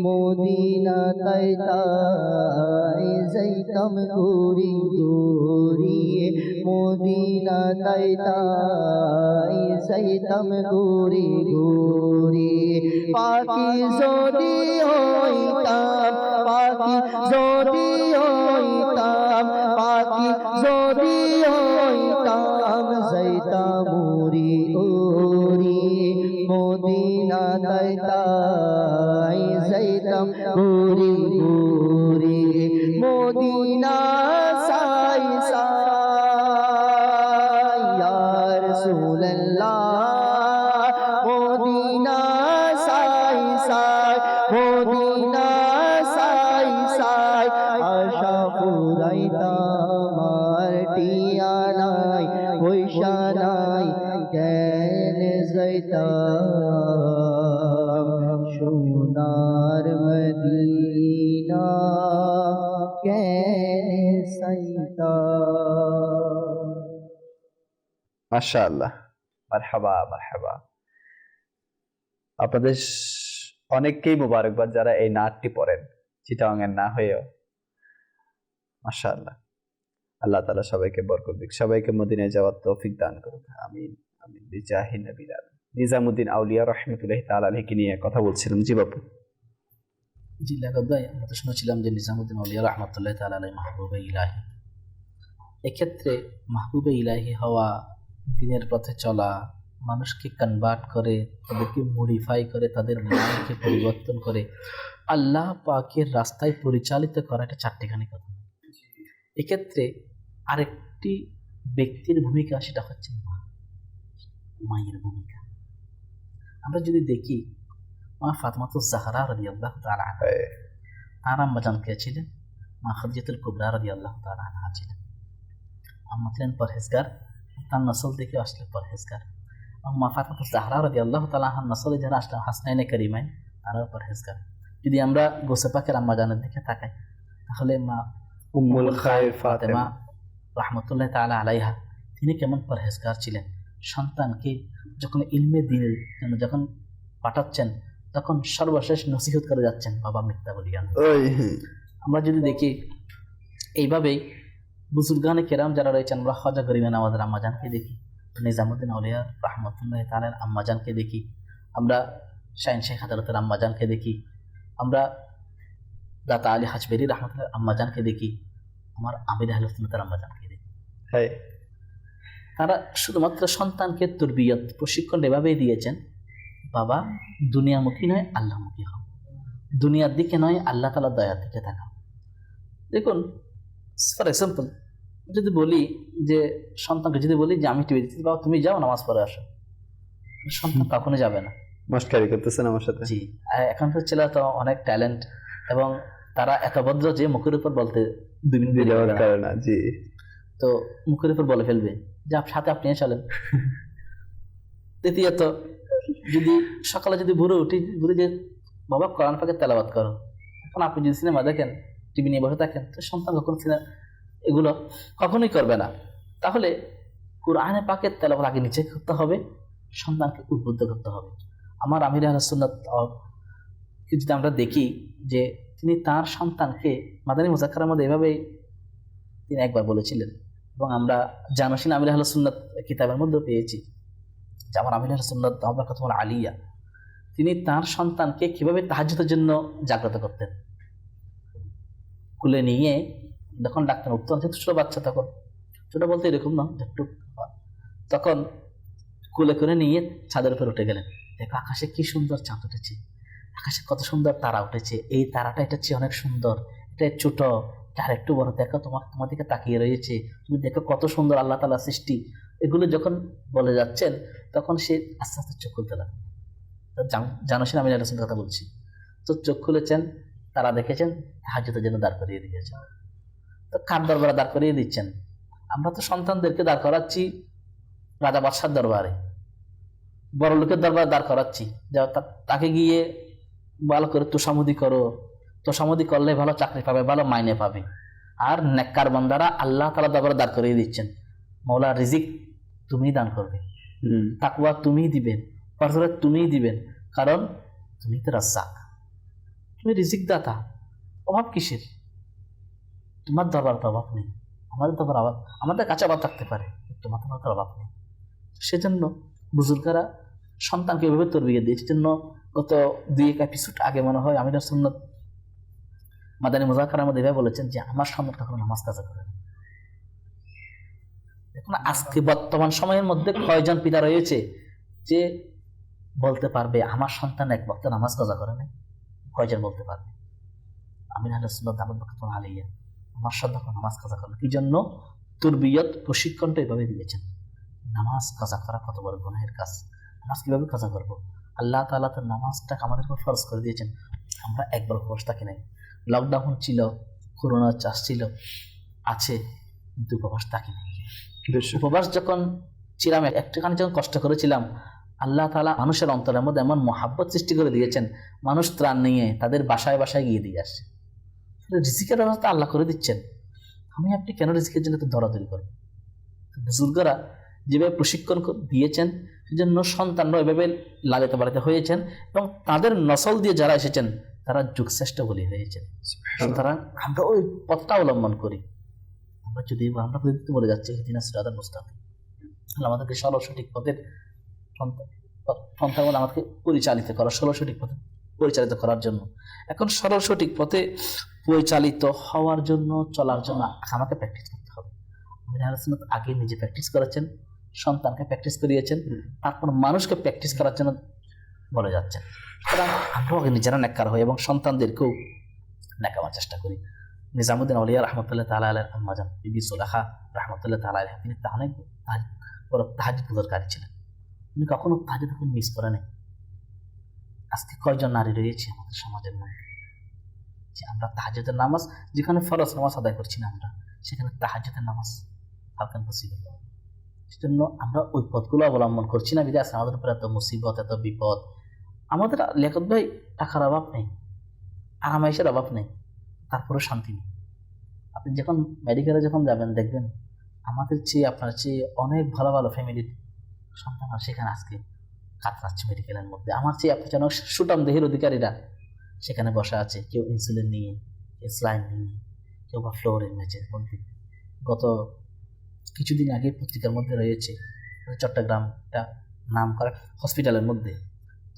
মদিনা তাইতাই যাইতাম ঘুরি ঘুরি মদিনা তাইতাই যাইতাম ঘুরি ঘুরি পাখি যদি হইতাম পাখি যদি হইতাম পাখি যদি হইতাম যাইতাম উড়ি উড়ি মদিনা তাইতাই যাইতাম ঘুরি ঘুরি মদিনা সাই সাই ইয়া রাসূলুল্লাহ মদিনা সাই সাই মদিনা সাই সাই আশা পুরাইতাম আর টিয়া নাই পয়সা নাই কেনে যাইতাম সোনার মদিনা কেনে যাইতাম। মাশাআল্লাহ, মারহাবা মারহাবা। আপনাদের অনেককেই মোবারকবাদ যারা এই নাটটি পড়েন চিটাগাং এর না হয়েও। মাশাআল্লাহ, আল্লাহ তাআলা সবাইকে বরকত দিক, সবাইকে মদিনায় যাওয়ার তৌফিক দান করুক, আমিন আমিন বিজাহি নবীর আমিন। নিজামুদ্দিন আউলিয়া রাহমাতুল্লাহি তাআলা আলাইহি নিয়ে কথা বলছিলাম। জি বাপু। জি লাগাদ্দাই আমরা তো শুনেছিলাম যে নিজামুদ্দিন আউলিয়া রাহমাতুল্লাহি তাআলা আলাইহি মাহবুবে ইলাহি। এক্ষেত্রে মাহবুবে ইলাহি হওয়া, দিনের পথে চলা, মানুষকে কনভার্ট করে, তাদেরকে মডিফাই করে, তাদের মনকে পরিবর্তন করে আল্লাহ পাকের রাস্তায় পরিচালিত করা, এটা চারটিখানি কথা। এক্ষেত্রে আরেকটি ব্যক্তির ভূমিকা, সেটা হচ্ছে মায়ের ভূমিকা। আমরা যদি দেখি মা ফাতেমাতুজ জাহরা রাদিয়াল্লাহু তাআলা আনহা, তার আম্মা জান কে ছিলেন? মা খাদিজাতুল কুবরা রাদিয়াল্লাহু তাআলা আনহা ছিলেন। আম্মা ছিলেন পরহেজগার, তার নসল থেকে আসলে পরহেজগার। মা ফাতেমাতুজ জাহরা রাদিয়াল্লাহু তাআলা আনহার নসলে যারা আসলেন হাসনাইনে কারিমাইন, তারাও পরহেজগার। যদি আমরা গোসে পাকের আম্মা জানের দিকে তাকাই, তাহলে মা উম্মুল খায়র ফাতেমা রাহমাতুল্লাহি তাআলা আলাইহা, তিনি কেমন পরহেজগার ছিলেন। সন্তানকে যখন ইলমে দ্বীনের জন্য যখন পাঠাচ্ছেন, তখন সর্বশেষ নসিহত করে যাচ্ছেন, বাবা মিথ্যা বলিয়া না। আমরা যদি দেখি এইভাবেই বুজুর্গানে কেরাম যারা রয়েছেন, আমরা খাজা গরিবে নওয়াজের আম্মাজানকে দেখি, নিজামুদ্দিন আউলিয়া রাহমাতুল্লাহি তাআলার আম্মাজানকে দেখি, আমরা শাইন শেখ আদালতের আম্মাজানকে দেখি, আমরা দাতা আলী হাজবেরি রাহমাতুল্লাহ আম্মাজানকে দেখি, আমার আমির আহলে সুন্নাতের আম্মাজানকে দেখি। তারা শুধুমাত্র সন্তানকে তরবিয়ত প্রশিক্ষণ এভাবেই দিয়েছেন, বাবা দুনিয়ামুখী নয় আল্লাহমুখী হও, দুনিয়ার দিকে নয় আল্লাহ তাআলার দয়ার দিকে তাকাও। দেখুন, ফর এক্সাম্পল যদি বলি যে সন্তানকে যদি বলি যে আমি টিভি দিচ্ছি, বাবা তুমি যাও নামাজ পড়ে আসো, সন্তান কখনো যাবে না। মাস্টারি করতেছেন আমার সাথে। জি, এখনকার ছেলেরা তো অনেক ট্যালেন্ট এবং তারা এত ভদ্র যে মুখের উপর বলতে 2 মিনিট পারে না। জি, তো মুখের উপর বলে ফেলবে যে সাথে আপনি চলেন। দ্বিতীয়ত, যদি সকালে যদি ভোরে উঠি, ঘুরে যে বাবা কোরআন পাকের তেলাওয়াত করো, এখন আপনি যদি সিনেমা দেখেন, টিভি নিয়ে বসে থাকেন, তো সন্তান কখনো এগুলো কখনোই করবে না। তাহলে কোরআনে পাকের তেলাওয়াত আগে নিচে করতে হবে, সন্তানকে উদ্বুদ্ধ করতে হবে। আমার আমির আহলে সুন্নাত যদি আমরা দেখি যে তিনি তার সন্তানকে মাদানী মুযাক্কারার মধ্যে এভাবেই তিনি একবার বলেছিলেন, এবং আমরা জানাসিন আমির আহলে সুন্নাত কিতাবের মধ্যে পেয়েছি যে আমার আমির আহলে সুন্নাত দাওয়াতুল আলিয়া, তিনি তার সন্তানকে কিভাবে তাহাজ্জুদের জন্য জাগ্রত করতেন। কুলে নিয়ে যখন ডাক্তার উঠতে ছোট বাচ্চা, তখন ছোট বলতে এরকম না, একটু তখন কুলে করে নিয়ে ছাদের উপর উঠে গেলেন। দেখো আকাশে কি সুন্দর চাঁদ উঠেছে, আকাশে কত সুন্দর তারা উঠেছে, এই তারাটা এটা চেয়ে অনেক সুন্দর, এটা ছোট, এটা আর একটু বড়, দেখো তোমার দিকে তাকিয়ে রয়েছে, তুমি দেখো কত সুন্দর আল্লাহ তাআলা সৃষ্টি, এগুলো যখন বলে যাচ্ছেন তখন সে আস্তে আস্তে চোখ খুলতে লাগলো। জানোসেন আমি রাসূলের কথা বলছি। তো চোখ খুলেছেন, তারা দেখেছেন তাহাজ্জুদের জন্য দাঁড় করিয়ে দিয়েছেন। তো কার দরবারে দাঁড় করিয়ে দিচ্ছেন? আমরা তো সন্তানদেরকে দাঁড় করাচ্ছি রাজা বাদশার দরবারে, বড় লোকের দরবারে দাঁড় করাচ্ছি, তাকে গিয়ে ভালো করে তোষামোদি করো, তোষামোদি করলে ভালো চাকরি পাবে, ভালো মাইনে পাবে। আর নেককার বান্দারা আল্লাহ তাআলা দরবারে দাঁড় করিয়ে দিচ্ছেন, মওলা রিজিক তুমিই দান করবে, তাকওয়া তুমিই দিবেন, পরহেজগার তুমিই দিবেন, কারণ তুমি তো রাজ্জাক, তুমি রিজিক দাতা। অভাব কিসের? তোমার দরবার তো অভাব নেই, আমাদের দরবার অভাব, আমাদের কাছে অভাব থাকতে পারে, তোমার তো অভাব নেই। সেজন্য বুজুর্গরা সন্তানকে এভাবে তরবিয়ত দিয়েছে। জন্য গত 2-1 এপিসোড আগে মনে হয় আমির সুন্নাত মাদানী মুযাকারার মধ্যে এভাবে বলেছেন যে আমার সন্তান কখনো নামাজ কাজা করে না। দেখুন আজকে বর্তমান সময়ের মধ্যে কয়জন পিতা রয়েছে যে বলতে পারবে আমার সন্তান এক ওয়াক্ত নামাজ কাজা করে না? কয়জন বলতে পারবে? আমির সুন্নাত দামাত বরকাতুহু আলাইহা আমার সন্তান নামাজ কাজা করে না। কি জন্য? তরবিয়ত প্রশিক্ষণটা এভাবে দিয়েছেন। নামাজ কাজা করা কত বড় গুনাহের কাজ, নামাজ কিভাবে কাজা করবো? আল্লাহ তাআলা তো নামাজটাকে আমাদের উপর ফরজ করে দিয়েছেন, আমরা একবার উপবাস থাকি নাই। লকডাউন ছিল, করোনা চাষ ছিল, আছে, কিন্তু উপবাস থাকি নাই। উপবাস যখন ছিলাম, একটুখানি যখন কষ্ট করেছিলাম, আল্লাহ তাআলা মানুষের অন্তরের মধ্যে এমন মহাব্বত সৃষ্টি করে দিয়েছেন, মানুষ ত্রাণ নিয়ে তাদের বাসায় বাসায় গিয়ে দিয়ে আসছে। রিজিকের ব্যবস্থা আল্লাহ করে দিচ্ছেন, আমি আপনি কেন রিজিকের জন্য তো দরাদরি করবো? বুজুর্গরা যেভাবে প্রশিক্ষণ দিয়েছেন, সেজন্য সন্তানরা এভাবে লালিত পালিত হয়েছেন এবং তাদের নসল দিয়ে যারা এসেছেন তারা যুগশ্রেষ্ঠ বলি হয়েছেন। সুতরাং আমরা ওই পথটা অবলম্বন করি। আমরা যদি আমরা বলে যাচ্ছি ইহদিনাস সিরাতাল মুস্তাকিম, আমাদেরকে সঠিক পথের পন্থা আমাদেরকে পরিচালিত করা, সঠিক পথে পরিচালিত করার জন্য। এখন সঠিক পথে পরিচালিত হওয়ার জন্য, চলার জন্য আমাকে প্র্যাকটিস করতে হবে। আগে নিজে প্র্যাকটিস করেছেন, সন্তানকে প্র্যাকটিস করিয়েছেন, তারপর মানুষকে প্র্যাকটিস করার জন্য বলে যাচ্ছেন। সুতরাং আমরাও আগে নিজেরা নেককার হই এবং সন্তানদেরকেও নেকাবার চেষ্টা করি। নিজামুদ্দিন আউলিয়া রহমতুল্লাহ তাআলা আলাইহির আম্মাজান বিবি সুলাইখা রহমতুল্লাহ তাআলা আলাইহা, তিনি অনেক বড় তাহাজ্জুদ গুজারকারী ছিলেন। উনি কখনো তাহাজ্জুদ মিস করেন। আজকে কয়জন নারী রয়েছে আমাদের সমাজের মধ্যে যে আমরা তাহাজ্জুদের নামাজ, যেখানে ফরজ নামাজ আদায় করছি না আমরা, সেখানে তাহাজ্জুদের নামাজ হালকা পসিবল। সেজন্য আমরা ওই পথগুলো অবলম্বন করছি না, বিধায় আমাদের উপরে এত মুসিবত, এত বিপদ। আমাদের লিয়াকত ভাই টাকার অভাব নেই, আরামাইশের অভাব নেই, তারপরে শান্তি নেই। আপনি যখন মেডিকেলে যখন যাবেন দেখবেন আমাদের চেয়ে, আপনার চেয়ে অনেক ভালো ভালো ফ্যামিলির সন্তান সেখানে আজকে কাতরাচ্ছে মেডিকেলের মধ্যে। আমার চেয়ে আপনি যেন সুটাম দেহের অধিকারীরা সেখানে বসা আছে, কেউ ইনসুলিন নিয়ে, কেউ স্লাইন নিয়ে, কেউ বা ফ্লোরের ম্যাচের মধ্যে। গত কিছুদিন আগে পত্রিকার মধ্যে রয়েছে চট্টগ্রামটা নাম করা হসপিটালের মধ্যে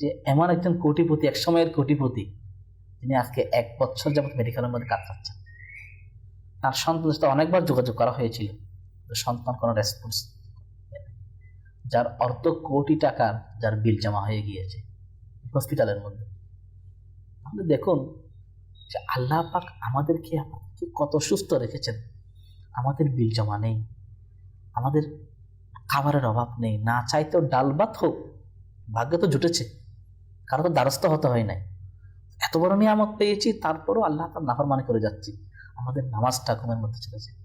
যে এমন একজন কোটিপতি, এক সময়ের কোটিপতি, তিনি আজকে 1 বছর যাবত মেডিকেলের মধ্যে কাতরাচ্ছেন। তার সন্তানের সাথে অনেকবার যোগাযোগ করা হয়েছিল, সন্তান কোনো রেসপন্স, যার অর্থ কোটি টাকার যার বিল জমা হয়ে গিয়েছে হসপিটালের মধ্যে। আপনি দেখুন যে আল্লাহ পাক আমাদেরকে কত সুস্থ রেখেছেন, আমাদের বিল জমা নেই, আমাদের খাবারের অভাব নেই, না চাইতেও ডাল ভাত হোক ভাগ্যে তো জুটেছে, কারো তো দ্বারস্থ হতে হয় নাই। এত বড় নিয়ামত পেয়েছি, তারপরও আল্লাহ তার নাফরমানি করে যাচ্ছি। আমাদের নামাজটা ঘুমের মধ্যে চলে যায়,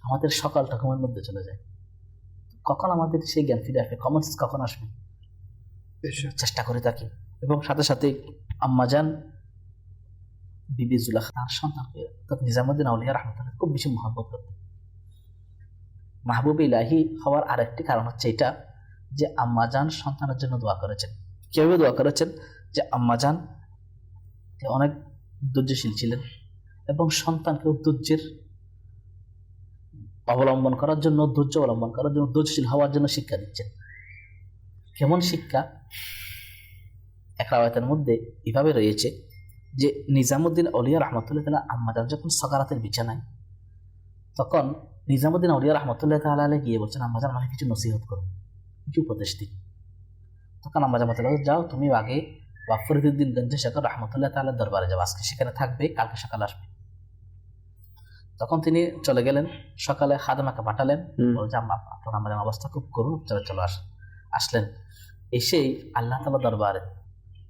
আমাদের সকালটা ঘুমের মধ্যে চলে যায়। কখন আমাদের সেই জ্ঞান ফিরে আসবে, কমন সেন্স কখন আসবে? চেষ্টা করে থাকি। এবং সাথে সাথে আম্মাজান বিবি জুলাইখা তার সন্তানকে অর্থাৎ নিজামুদ্দিন আউলিয়া রহমতুল্লাহ খুব বেশি মহব্বত করতেন। মাহবুব ইলাহি হওয়ার আরেকটি কারণ হচ্ছে এটা যে আম্মাজান সন্তানের জন্য দোয়া করেছেন। কিভাবে দোয়া করেছেন? যে আম্মাজান অনেক ধৈর্যশীল ছিলেন এবং সন্তানকে ধৈর্যের অবলম্বন করার জন্য, ধৈর্য অবলম্বন করার জন্য, ধৈর্যশীল হওয়ার জন্য শিক্ষা দিচ্ছেন। কেমন শিক্ষা? এক রাওয়ায়াতের মধ্যে এভাবে রয়েছে যে নিজামুদ্দিন আউলিয়া রহমতুল্লাহ তাআলা আম্মাজান যখন সকারাতের বিছানায়, তখন নিজামুদ্দিন আউলিয়া রহমতুল্লাহ তাআলা আলাইহি গিয়ে বলছেন, আম্মাজান আমাকে কিছু নসিহত করো, কিছু উপদেশ দিন। তখন আম্মাজান বললেন, যাও তুমি আগে ফরিদউদ্দিন গঞ্জে শেখ রহমতুল্লাহ তাআলার দরবারে যাও, আজকে সেখানে থাকবে, কালকে সকালে আসবে। তখন তিনি চলে গেলেন, সকালে খাদেমাকে পাঠালেন, বলে যে আপনার আমার অবস্থা খুব করুন, চলো চলো আসলেন। এসেই আল্লাহ তাআলা দরবারে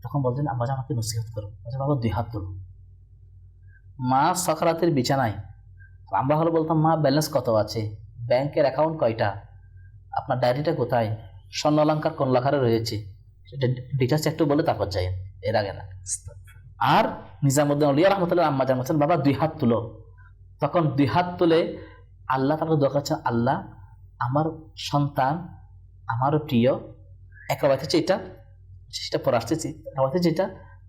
তখন বলছেন, আব্বা আমাকে নসিহত করুন। বলছে, বাবা 2 হাত তুলুন। মা সাকরাতের বিছানায়। আমরা হলে বলতাম, মা ব্যালেন্স কত আছে, ব্যাংকের অ্যাকাউন্ট কয়টা, আপনার ডায়েরিটা কোথায়, স্বর্ণ অলংকার কোন লাখারে রয়েছে, সেটা ডিটেলস একটু বলে তারপর যাই, এর আগে না। আর নিজামুদ্দিন আউলিয়া রাহমাতুল্লাহ আম্মা জান বলছেন, বাবা 2 হাত তুলো। তখন 2 হাত তুলে আল্লাহ তাকে দোয়া করছেন, আল্লাহ আমার সন্তান আমারও প্রিয়, একেবারে যেটা সেটা পরে আসতেছি, একেবারে যেটা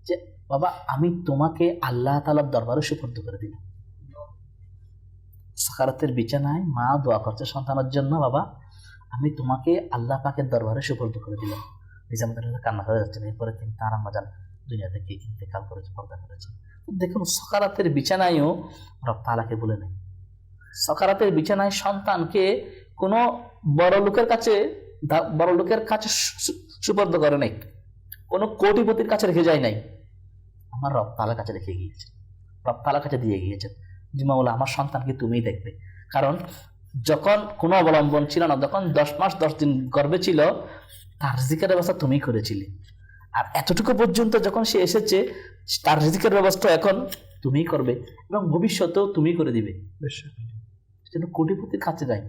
যে বাবা আমি তোমাকে আল্লাহ তাআলার দরবারে সুপর্দ করে দিলাম। সাকারাতের বিছানায় মা দোয়া করছে সন্তানের জন্য, বাবা আমি তোমাকে আল্লাহ পাকের দরবারে সুপর্দ করে দিলাম। নিজামুদ্দিন কান্না করে যাচ্ছেন। এরপরে তিনি তার আম্মা জান দুনিয়া থেকে ইন্তেকাল করেছে, পর্দা করেছে। দেখুন সাকারাতের বিছানায়ও রব তাআলাকে বলে নেই। সাকারাতের বিছানায় সন্তানকে কোনো বড় লোকের কাছে সুপর্দ করে নাই, কোনো কোটিপতির কাছে রেখে যায় নাই, আমার রব তাআলার কাছে রেখে গিয়েছে, রব তাআলার কাছে দিয়ে গিয়েছেন। জি মাওলা আমার সন্তানকে তুমিই দেখবে। কারণ যখন কোনো অবলম্বন ছিল না, যখন 10 মাস 10 দিন গর্ভে ছিল, তার রিজিকের ব্যবস্থা তুমিই করেছিলে। আর এতটুকু পর্যন্ত যখন সে এসেছে, তার রিজিকের ব্যবস্থা এখন তুমিই করবে এবং ভবিষ্যতেও তুমি করে দিবে। যেন কোটিপতির কাছে যাই,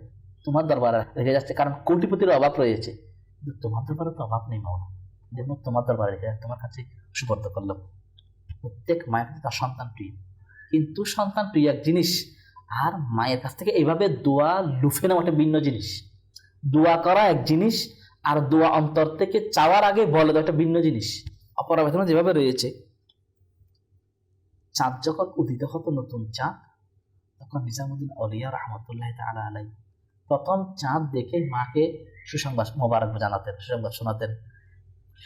তোমার দরবারে রেখে যাচ্ছে, কারণ কোটিপতির অভাব রয়েছে, কিন্তু তোমার দরবারে তো অভাব নেই মাওলা, যেন তোমার দরবারে রেখে তোমার কাছে সুপর্দ করলাম। প্রত্যেক মায়ের কাছে তার সন্তান প্রিয়, কিন্তু সন্তান প্রিয় এক জিনিস, আর মায়ের কাছ থেকে এইভাবে দোয়া লুফে নেওয়া একটা ভিন্ন জিনিস। দোয়া করা এক জিনিস, আর দোয়া অন্তর থেকে চাওয়ার আগে বলে দেওয়া একটা ভিন্ন জিনিস। অপরাবেতন যেভাবে রয়েছে, চাঁদ যখন উদিত হতো, নতুন চাঁদ, তখন নিজামুদ্দিন আউলিয়া রাহমাতুল্লাহ তাআলা আলাইহি প্রথম চাঁদ দেখে মাকে সুসংবাদ মোবারক জানাতেন, সুসংবাদ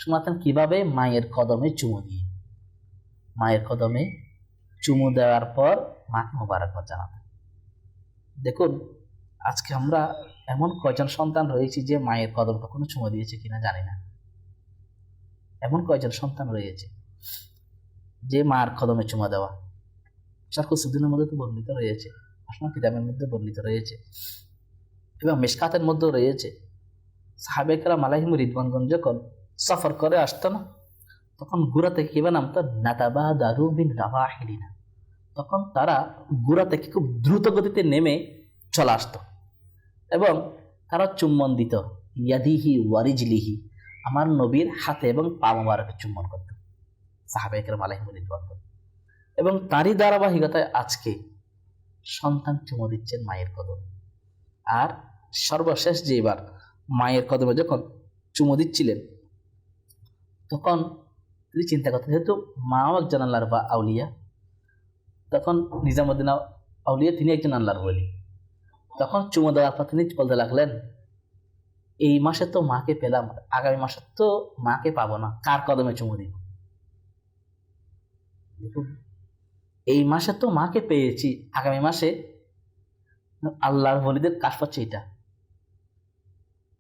শোনাতেন কিভাবে, মায়ের কদমে চুমু দিয়ে। মায়ের কদমে চুমু দেওয়ার পর মাকে মোবারকবাদ জানাতেন। দেখুন আজকে আমরা এমন কয়জন সন্তান রয়েছি যে মায়ের কদম কখনো চুমু দিয়েছে কিনা জানি না। এমন কয়জন সন্তান রয়েছে যে মার কদমে চুমা দেওয়া। শারকুসুদ্দিনের মধ্যে তো বর্ণিত রয়েছে, আসমানী কিতাবের মধ্যে বর্ণিত রয়েছে, এবং মিশকাতের মধ্যেও রয়েছে। সাহাবে কেরাম আলাইহিম রিদওয়ানগণ যখন সফর করে আসতো না, তখন গুড়া থেকে কিবা নামতো নাতাবাদারু বিন রাওয়াহিলিনা, তখন তারা গুড়া থেকে খুব দ্রুত গতিতে নেমে চলে আসতো এবং তারা চুম্বন দিত, ইয়াদিহি ওয়ারিজলিহি, আমার নবীর হাতে এবং পা মোবারকে চুম্বন করত সাহাবে কেরাম আলাইহিম রিদওয়ানগণ। এবং তারই ধারাবাহিকতায় আজকে সন্তান চুমো দিচ্ছেন মায়ের কদমে। আর সর্বশেষ যে এবার মায়ের কদমে যখন চুমো দিচ্ছিলেন, তখন তিনি চিন্তা করতেন, যেহেতু মাও একজন আল্লাহর বা আউলিয়া, তখন নিজামুদ্দিন আউলিয়া তিনি একজন আল্লাহর ওলি। তখন চুমো দেওয়ার পর তিনি বলতে লাগলেন, এই মাসে তো মাকে পেলাম, আগামী মাসে তো মাকে পাবো না, কার কদমে চুমো দিব? দেখুন এই মাসে তো মাকে পেয়েছি, আগামী মাসে আল্লাহর ওলিদের কাজ পাচ্ছে এটা।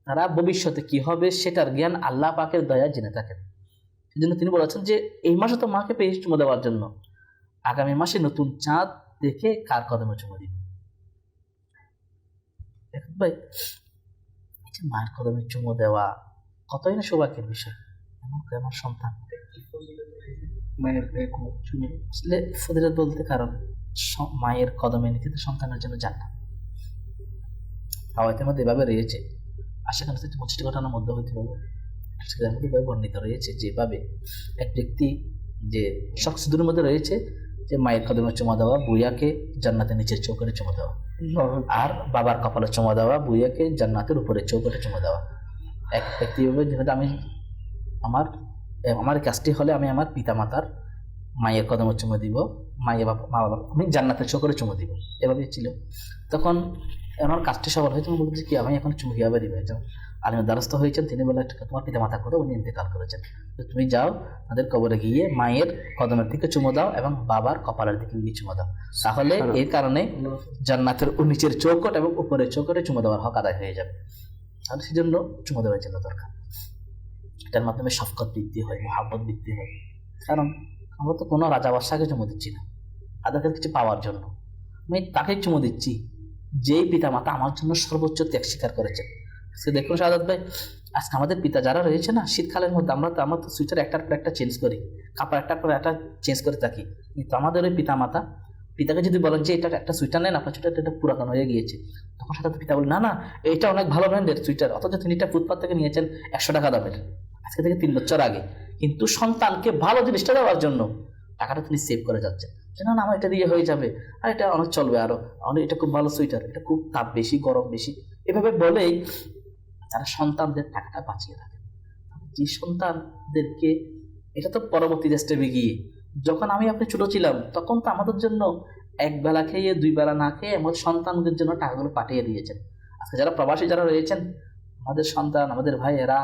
তারা ভবিষ্যতে কি হবে সেটার জ্ঞান আল্লাহ পাকের দয়া জেনে থাকেন। সেজন্য তিনি বলেছেন যে এই মাসে তো মাকে পেয়েছি চুমো দেওয়ার জন্য, আগামী মাসে নতুন চাঁদ দেখে কার কদমে চুমো দিব। দেখুন ভাই, মায়ের কদমে চুমো দেওয়া কতই না সৌভাগ্যের বিষয়। এমন সন্তান মায়ের আসলে ফজিলত বলতে, কারণ মায়ের কদমে নিতে তো সন্তানের জন্য জান্নাত। হাওয়াতের মধ্যে এভাবে রয়েছে, আশিখানে 25টি ঘটনার মধ্যে হইতে হবে সেটার মধ্যে বর্ণিত রয়েছে যেভাবে এক ব্যক্তি যে শখসুদুরের মধ্যে রয়েছে যে মায়ের কদমে চুমা দেওয়া, বুইয়াকে জান্নাতের নিচের চৌকটে চুমা দেওয়া, আর বাবার কপালে চুমা দেওয়া, বুইয়াকে জান্নাতের উপরে চৌকটে চুমা দেওয়া। এক ব্যক্তি যেহেতু আমি আমার কাজটি হলে আমি আমার পিতা মাতার মায়ের কদমে চুমো দিব, মা বাবা আমি জান্নাতের চৌকটে চুমো দিব, এভাবেই ছিল। তখন আমার কাজটি সফল হয়েছে, বলছি কি আমি এখন চুমু কীভাবে দিব? আলিমের দ্বারস্থ হয়েছেন, তিনি বললেন তোমার পিতা মাতা করে উনি ইন্তেকাল করেছেন, তুমি যাও তাদের কবরে গিয়ে মায়ের কদমের দিকে চুমো দাও এবং বাবার কপালের দিকে গিয়ে চুমো দাও, তাহলে এর কারণে জান্নাতের নিচের চৌকট এবং উপরের চৌকটে চুমো দেওয়ার হক আদায় হয়ে যাবে। তাহলে সেই জন্য চুমো দেওয়ার জন্য দরকার। এটার মাধ্যমে শফকত বৃদ্ধি হয়, মহাব্বত বৃদ্ধি হয়। কারণ আমরা তো কোনো রাজা বাদশাহকে চুমো দিচ্ছি না, তাদেরকে কিছু পাওয়ার জন্য। আমি তাকে চুমো দিচ্ছি যেই পিতামাতা আমার জন্য সর্বোচ্চ ত্যাগ স্বীকার করেছে। সে দেখুন শাহাদাত ভাই, আজকে আমাদের পিতা যারা রয়েছে না, শীতকালের মধ্যে আমরা তো সুইটার একটার পর একটা চেঞ্জ করি, কাপড় একটার পর একটা চেঞ্জ করে থাকি, কিন্তু আমাদের ওই পিতামাতা, পিতাকে যদি বলেন যে এটা একটা সুইটার নেন, আপনার সুইটার এটা পুরাতন হয়ে গিয়েছে, তখন সাথে পিতা বলে না না এটা অনেক ভালো ব্র্যান্ডের সুইটার, অথচ তিনি এটা ফুটপাত থেকে নিয়েছেন 100 টাকা দামের, আজকে থেকে 3 বছর আগে। কিন্তু সন্তানকে ভালো জিনিসটা দেওয়ার জন্য টাকাটা তিনি সেভ করে যাচ্ছেন, যে না না আমার এটা দিয়ে হয়ে যাবে, আর এটা অনেক চলবে, আরো অনেক, এটা খুব ভালো সুইটার, এটা খুব তাপ বেশি, গরম বেশি, এভাবে বলেই তারা সন্তানদের টাকাটা বাঁচিয়ে রাখে। যে সন্তানদেরকে, এটা তো পরবর্তী স্টেপে গিয়ে, যখন আমি আপনি ছোট ছিলাম তখন তো আমাদের জন্য 1 বেলা খেয়ে 2 বেলা না খেয়ে আমাদের সন্তানদের জন্য টাকাগুলো পাঠিয়ে দিয়েছেন। আজকে যারা প্রবাসী যারা রয়েছেন, আমাদের সন্তান, আমাদের ভাইয়েরা,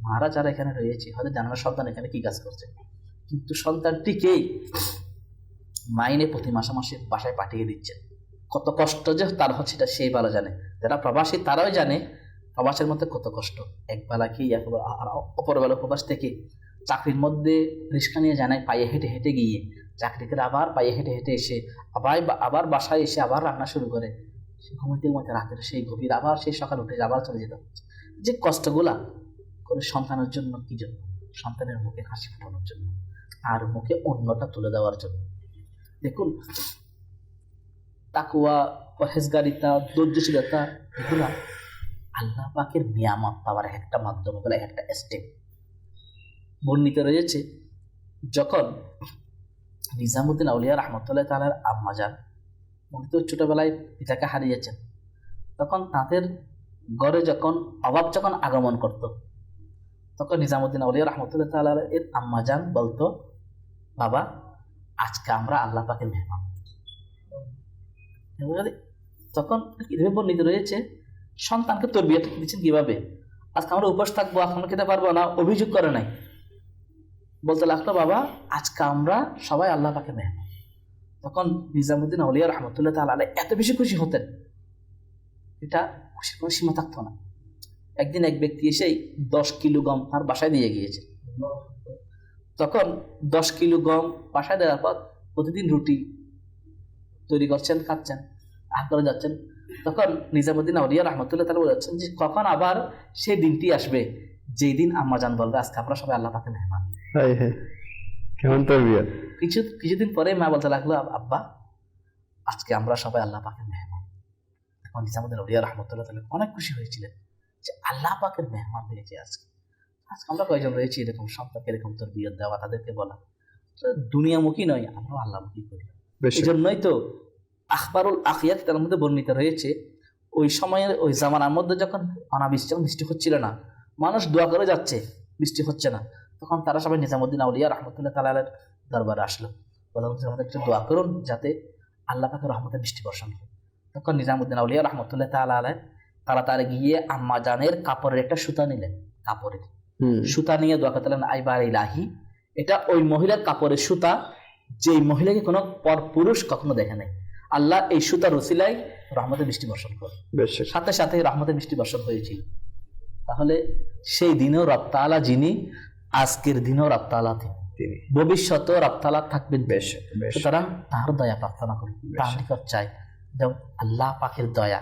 মারা যারা এখানে রয়েছে, হয়তো জানার সন্তান এখানে কি কাজ করছে, কিন্তু সন্তানটিকেই মাইনে প্রতি মাসে মাসে বাসায় পাঠিয়ে দিচ্ছেন। কত কষ্ট যে তার হচ্ছে এটা সেই ভালো জানে, যারা প্রবাসী তারাও জানে প্রবাসের মধ্যে কত কষ্ট। 1 বেলা খেয়ে অপরবেলা প্রবাস থেকে চাকরির মধ্যে রিক্সা নিয়ে জানায় পায়ে হেঁটে হেঁটে গিয়ে চাকরি করে আবার পায়ে হেঁটে হেঁটে এসে আবার বাসায় এসে আবার রান্না শুরু করে, সে ঘুমিতে ঘুমাতে রাতের সেই গভীর, আবার সেই সকাল উঠে আবার চলে যেতে হচ্ছে। যে কষ্টগুলা করে সন্তানের জন্য, কি জন্য? সন্তানের মুখে হাসি ফোটানোর জন্য, আর মুখে অন্যটা তুলে দেওয়ার জন্য। দেখুন, তাকওয়া, পরহেজগারিতা, ধৈর্যশীলতা, এগুলা আল্লাহ পাকের নিয়ামত পাওয়ার একটা মাধ্যম, এগুলো একটা স্টেপ। বর্ণিত রয়েছে যখন নিজামুদ্দিন আউলিয়া রহমতুল্লাহ তাআলার আম্মা যান, উনি তো ছোটবেলায় পিতাকে হারিয়েছেন, তখন তাদের ঘরে যখন অভাব যখন আগমন করত, তখন নিজামুদ্দিন আউলিয়া রহমতুল্লাহ তাআলার এর আম্মা যান বলতো, বাবা আজকে আমরা আল্লাহ পাকের মেহমান। তখন বর্ণিত রয়েছে সন্তানকে তরবিয়ত দিচ্ছেন কিভাবে, আজকে আমরা উপোস থাকবো, এখন খেতে পারবো না, অভিযোগ করে নাই, বলতে লাগলো বাবা আজকে আমরা সবাই আল্লাহ পাকের মেহমান। তখন নিজামুদ্দিন আউলিয়া রহমতুল্লাহ তাআলা এত বেশি খুশি হতেন, এটা খুশির কোনো সীমা থাকতো না। একদিন এক ব্যক্তি এসেই 10 কিলো গম তার বাসায় দিয়ে গিয়েছে। তখন 10 কিলো গম বাসায় দেওয়ার পর প্রতিদিন রুটি তৈরি করছেন, খাচ্ছেন, আহ করে যাচ্ছেন। তখন নিজামুদ্দিন আউলিয়া রহমতুল্লাহ তাআলা বলেছেন যে কখন আবার সেই দিনটি আসবে যেই দিন আম্মাজান বলবে আজকে আমরা সবাই আল্লাহ পাকের মেহমান। কেমন তরবিয়ত! কিছুদিন পরে মা বলতে লাগলো, আব্বা আজকে আমরা সবাই আল্লাহ পাকের মেহমান। তখন নিজামুদ্দিন আউলিয়া রহমতুল্লাহ তাআলা অনেক খুশি হয়েছিলেন যে আল্লাহ পাকের মেহমান হয়েছে আজকে। আজকে আমরা কয়জন রয়েছি এরকম সন্তানকে এরকম তরবিয়ত দেওয়া, তাদেরকে বলা, দুনিয়ামুখী নয়, আমরা আল্লাহমুখী করি। এই জন্যই তো আখবারুল আখিয়াত তার মধ্যে বর্ণিত রয়েছে, ওই সময়ের ওই জামানার মধ্যে যখন বৃষ্টি হচ্ছিল না, মানুষ দোয়া করে যাচ্ছে, বৃষ্টি হচ্ছে না, তখন তারা সবাই নিজামুদ্দিন আউলিয়া রহমতুল্লাহ তাআলার দরবারে আসলো, বললাম আমাদের একটু দোয়া করুন যাতে আল্লাহ পাকের রহমতের বৃষ্টি বর্ষণ হয়। তখন নিজামুদ্দিন আউলিয়া রহমতুল্লাহ তাআলা তাড়াতাড়ি গিয়ে আম্মা জানের কাপড়ের একটা সুতা নিলেন, কাপড়ের সুতা নিয়ে দোয়া করতে লাগলেন, আইবার ইলাহি, এটা ওই মহিলার কাপড়ের সুতা, যেই মহিলাকে কোনো পর পুরুষ কখনো দেখে নাই, আল্লাহ এই সুতার ওসিলায় রহমতের বৃষ্টি বর্ষণ করে, সাথে সাথে রহমতের বৃষ্টি বর্ষণ হয়েছিল। তাহলে সেই দিনেও রব তাআলা যিনি, আজকের দিনেও রব তাআলা তিনি, ভবিষ্যতেও রব তাআলা থাকবেন। সুতরাং তার দয়া প্রার্থনা করি, তার নিকট চাই, যেমন আল্লাহ পাকের দয়া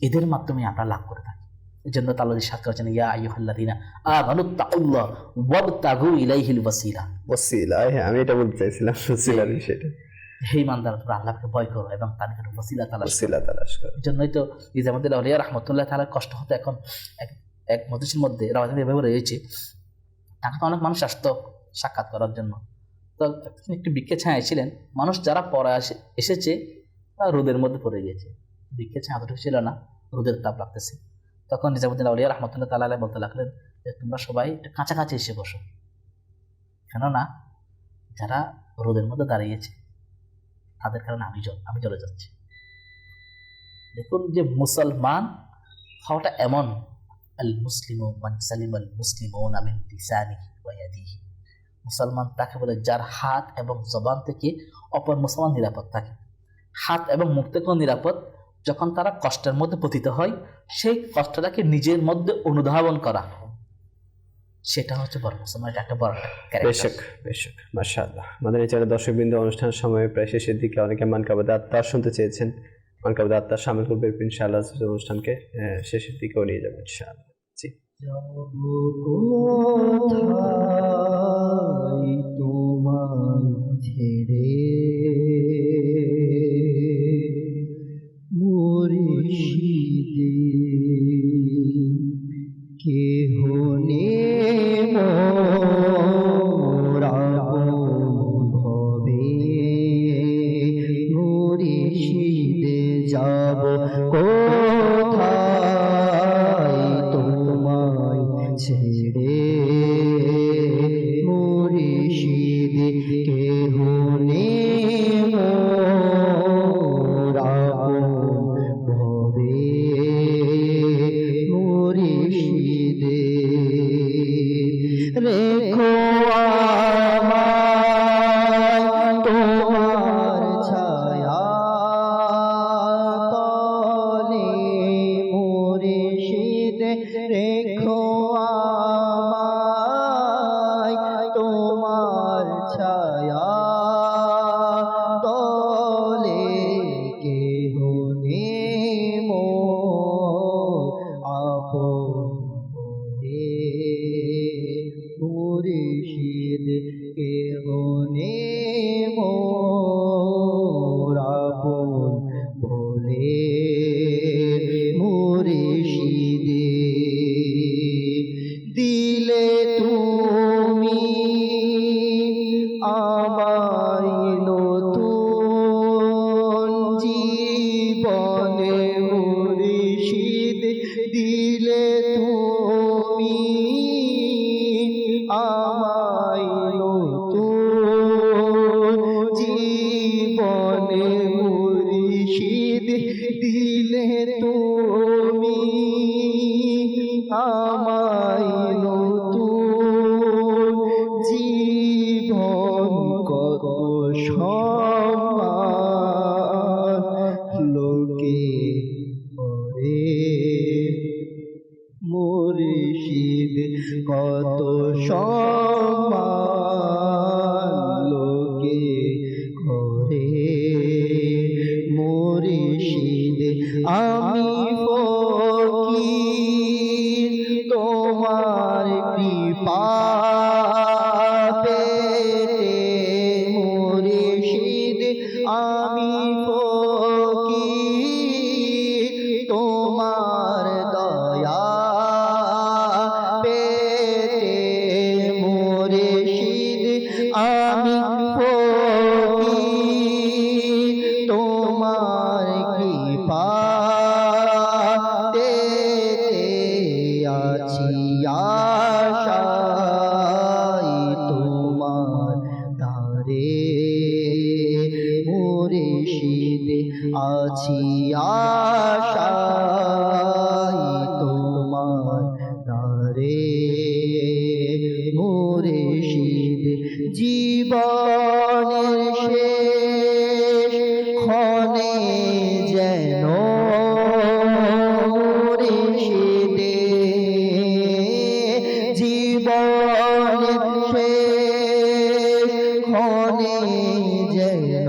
এদের মাধ্যমে আমরা লাভ করে থাকি। এই জন্য তাআলা ইরশাদ করেছেন, ইয়া আইয়ুহাল্লাযীনা আমানুত্তাকুল্লাহ ওয়াবতাগু ইলাইহিল ওয়াসিলা। আমি এটা বলতে চাইছিলাম, ওসিলার বিষয়টা। হে ইমানদার, তোমরা আল্লাহকে ভয় করো এবং তার নিকট ওসিলা তালাশ করো। এই জন্যই তো নিজামুদ্দিন আউলিয়া রহমতুল্লাহ তাআলার কষ্ট হতো। এখন এক মজলিসের মধ্যে রাওয়াজান এভাবে রয়েছে, তাকে তো অনেক মানুষ আসতো সাক্ষাৎ করার জন্য, তো একটি বৃক্ষে ছায়া ছিলেন, মানুষ যারা পরে এসেছে তারা রোদের মধ্যে পড়ে গিয়েছে, বৃক্ষে ছায়া অতটুকু ছিল না, রোদের তাপ লাগতেছে। তখন নিজামুদ্দিন আউলিয়া রহমতুল্লাহ তাআলা বলতে লাগলেন যে তোমরা সবাই একটু কাছাকাছি এসে বসো, কেননা যারা রোদের মধ্যে দাঁড়িয়েছে তাদের কারণে আমি চলে যাচ্ছি। দেখুন যে মুসলমান হওয়াটা এমন, আল মুসলিমু মান সালিমাল মুসলিমুনা মিন লিসানিহি ওয়া ইয়াদিহি, মুসলমান তাকে বলে যার হাত এবং জবান থেকে অপর মুসলমান নিরাপদ থাকে। হাত এবং মুখ থেকেও নিরাপদ। যখন তারা কষ্টের মধ্যে পতিত হয়, সেই কষ্টটাকে নিজের মধ্যে অনুধাবন করা, সেটা হচ্ছে বড় মুসলমান, এটা একটা বড় ক্যারেক্টার। বেশক বেশক, মাশাআল্লাহ। আমাদের এই চ্যানেলের দর্শকবৃন্দ, অনুষ্ঠান সময় প্রায় শেষের দিকে অনেকে মানকাবাদ আত্মার শুনতে চেয়েছেন। মানকাবাদ আত্মার সামিল করবে ইনশাআল্লাহ, অনুষ্ঠানকে শেষের দিকেও নিয়ে যাবো ইনশাআল্লাহ। জি। তোমায় ছেড়ে মুর্শিদে কেহ নেই মোর আপন ভবে, মুর্শিদে যাব কোথায় তোমায় ছেড়ে, মুর্শিদে কেহ নেই মোর আপন ভবে, মুর্শিদে রেখো আমায় তোমার ছায়া তলে, মুর্শিদে রেখো আমায় তোমার ছায়া তলে, কেহ নেই মোর আপন বলে, মুর্শিদ কেহ নেই মোর আপন বলে, মুর্শিদে দিলে তুমি আমায় নতুন জীবনে, মুর্শিদ দিলে তুমি আমায় নতুন জীবনে, মুর্শিদ দিলে তুমি আমায় নতুন জীবন, কত সম্মান লোকে করে, মুর্শিদ কত সম্মান লোকে করে, মুর্শিদ আমি ফকির তোমার কৃপা পেতে, মুর্শিদ আমি ফকির তোমার দয়া পেতে, মুর্শিদ আমি ফকির তোমার কৃপা পেতে, আছি আশায় তোমার দ্বারে, মুর্শিদ আছি আশায় তোমার দ্বারে, মুর্শিদ জীবনের শেষ ক্ষণে যেন মুর্শিদে, জীবনের শেষ ক্ষণে যেন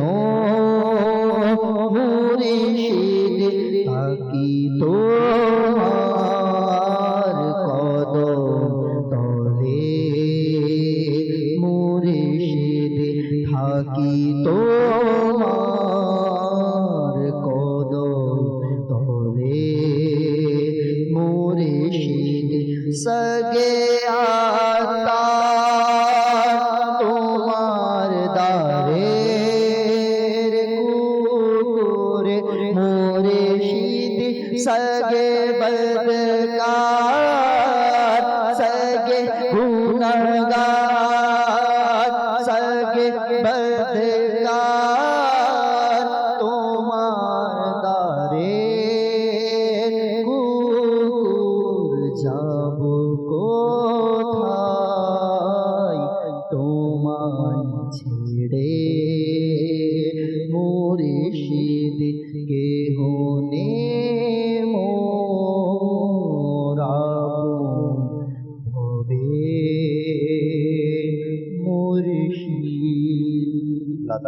মুর্শিদ থাকি তো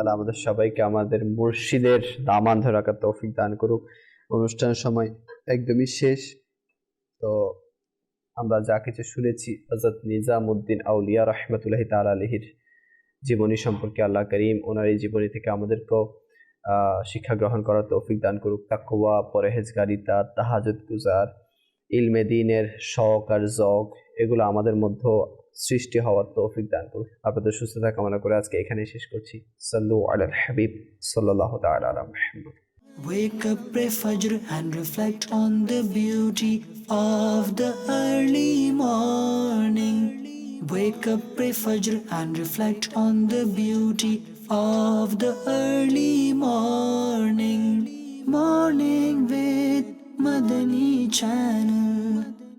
তাআলা আমাদের সবাইকে আমাদের মুর্শিদের দামান ধরে রাখার তৌফিক দান করুক। অনুষ্ঠানের সময় একদমই শেষ, তো আমরা যা কিছু শুনেছি হযরত নিজামউদ্দিন আউলিয়া রাহমাতুল্লাহি তাআলা আলাইহির জীবনী সম্পর্কে আল্লাহ করিম ওনার এই জীবনী থেকে আমাদেরকেও শিক্ষা গ্রহণ করার তৌফিক দান করুক। তাকওয়া, পরহেজগারিতা, তাহাজ্জুদ গুজার, ইলমে দ্বীনের শখ আর যৌক এগুলো আমাদের মধ্যে সৃষ্টি হওয়ার তৌফিক দান করুক। আপনাদের সুস্থতা কামনা করে আজকে এখানেই শেষ করছি। সাল্লু আলাল হাবিব সাল্লাল্লাহু তাআলা আলা Muhammad. Wake up, pray Fajr and reflect on the beauty of the early morning. Wake up, pray Fajr and reflect on the beauty of the early morning. Morning with Madani Channel.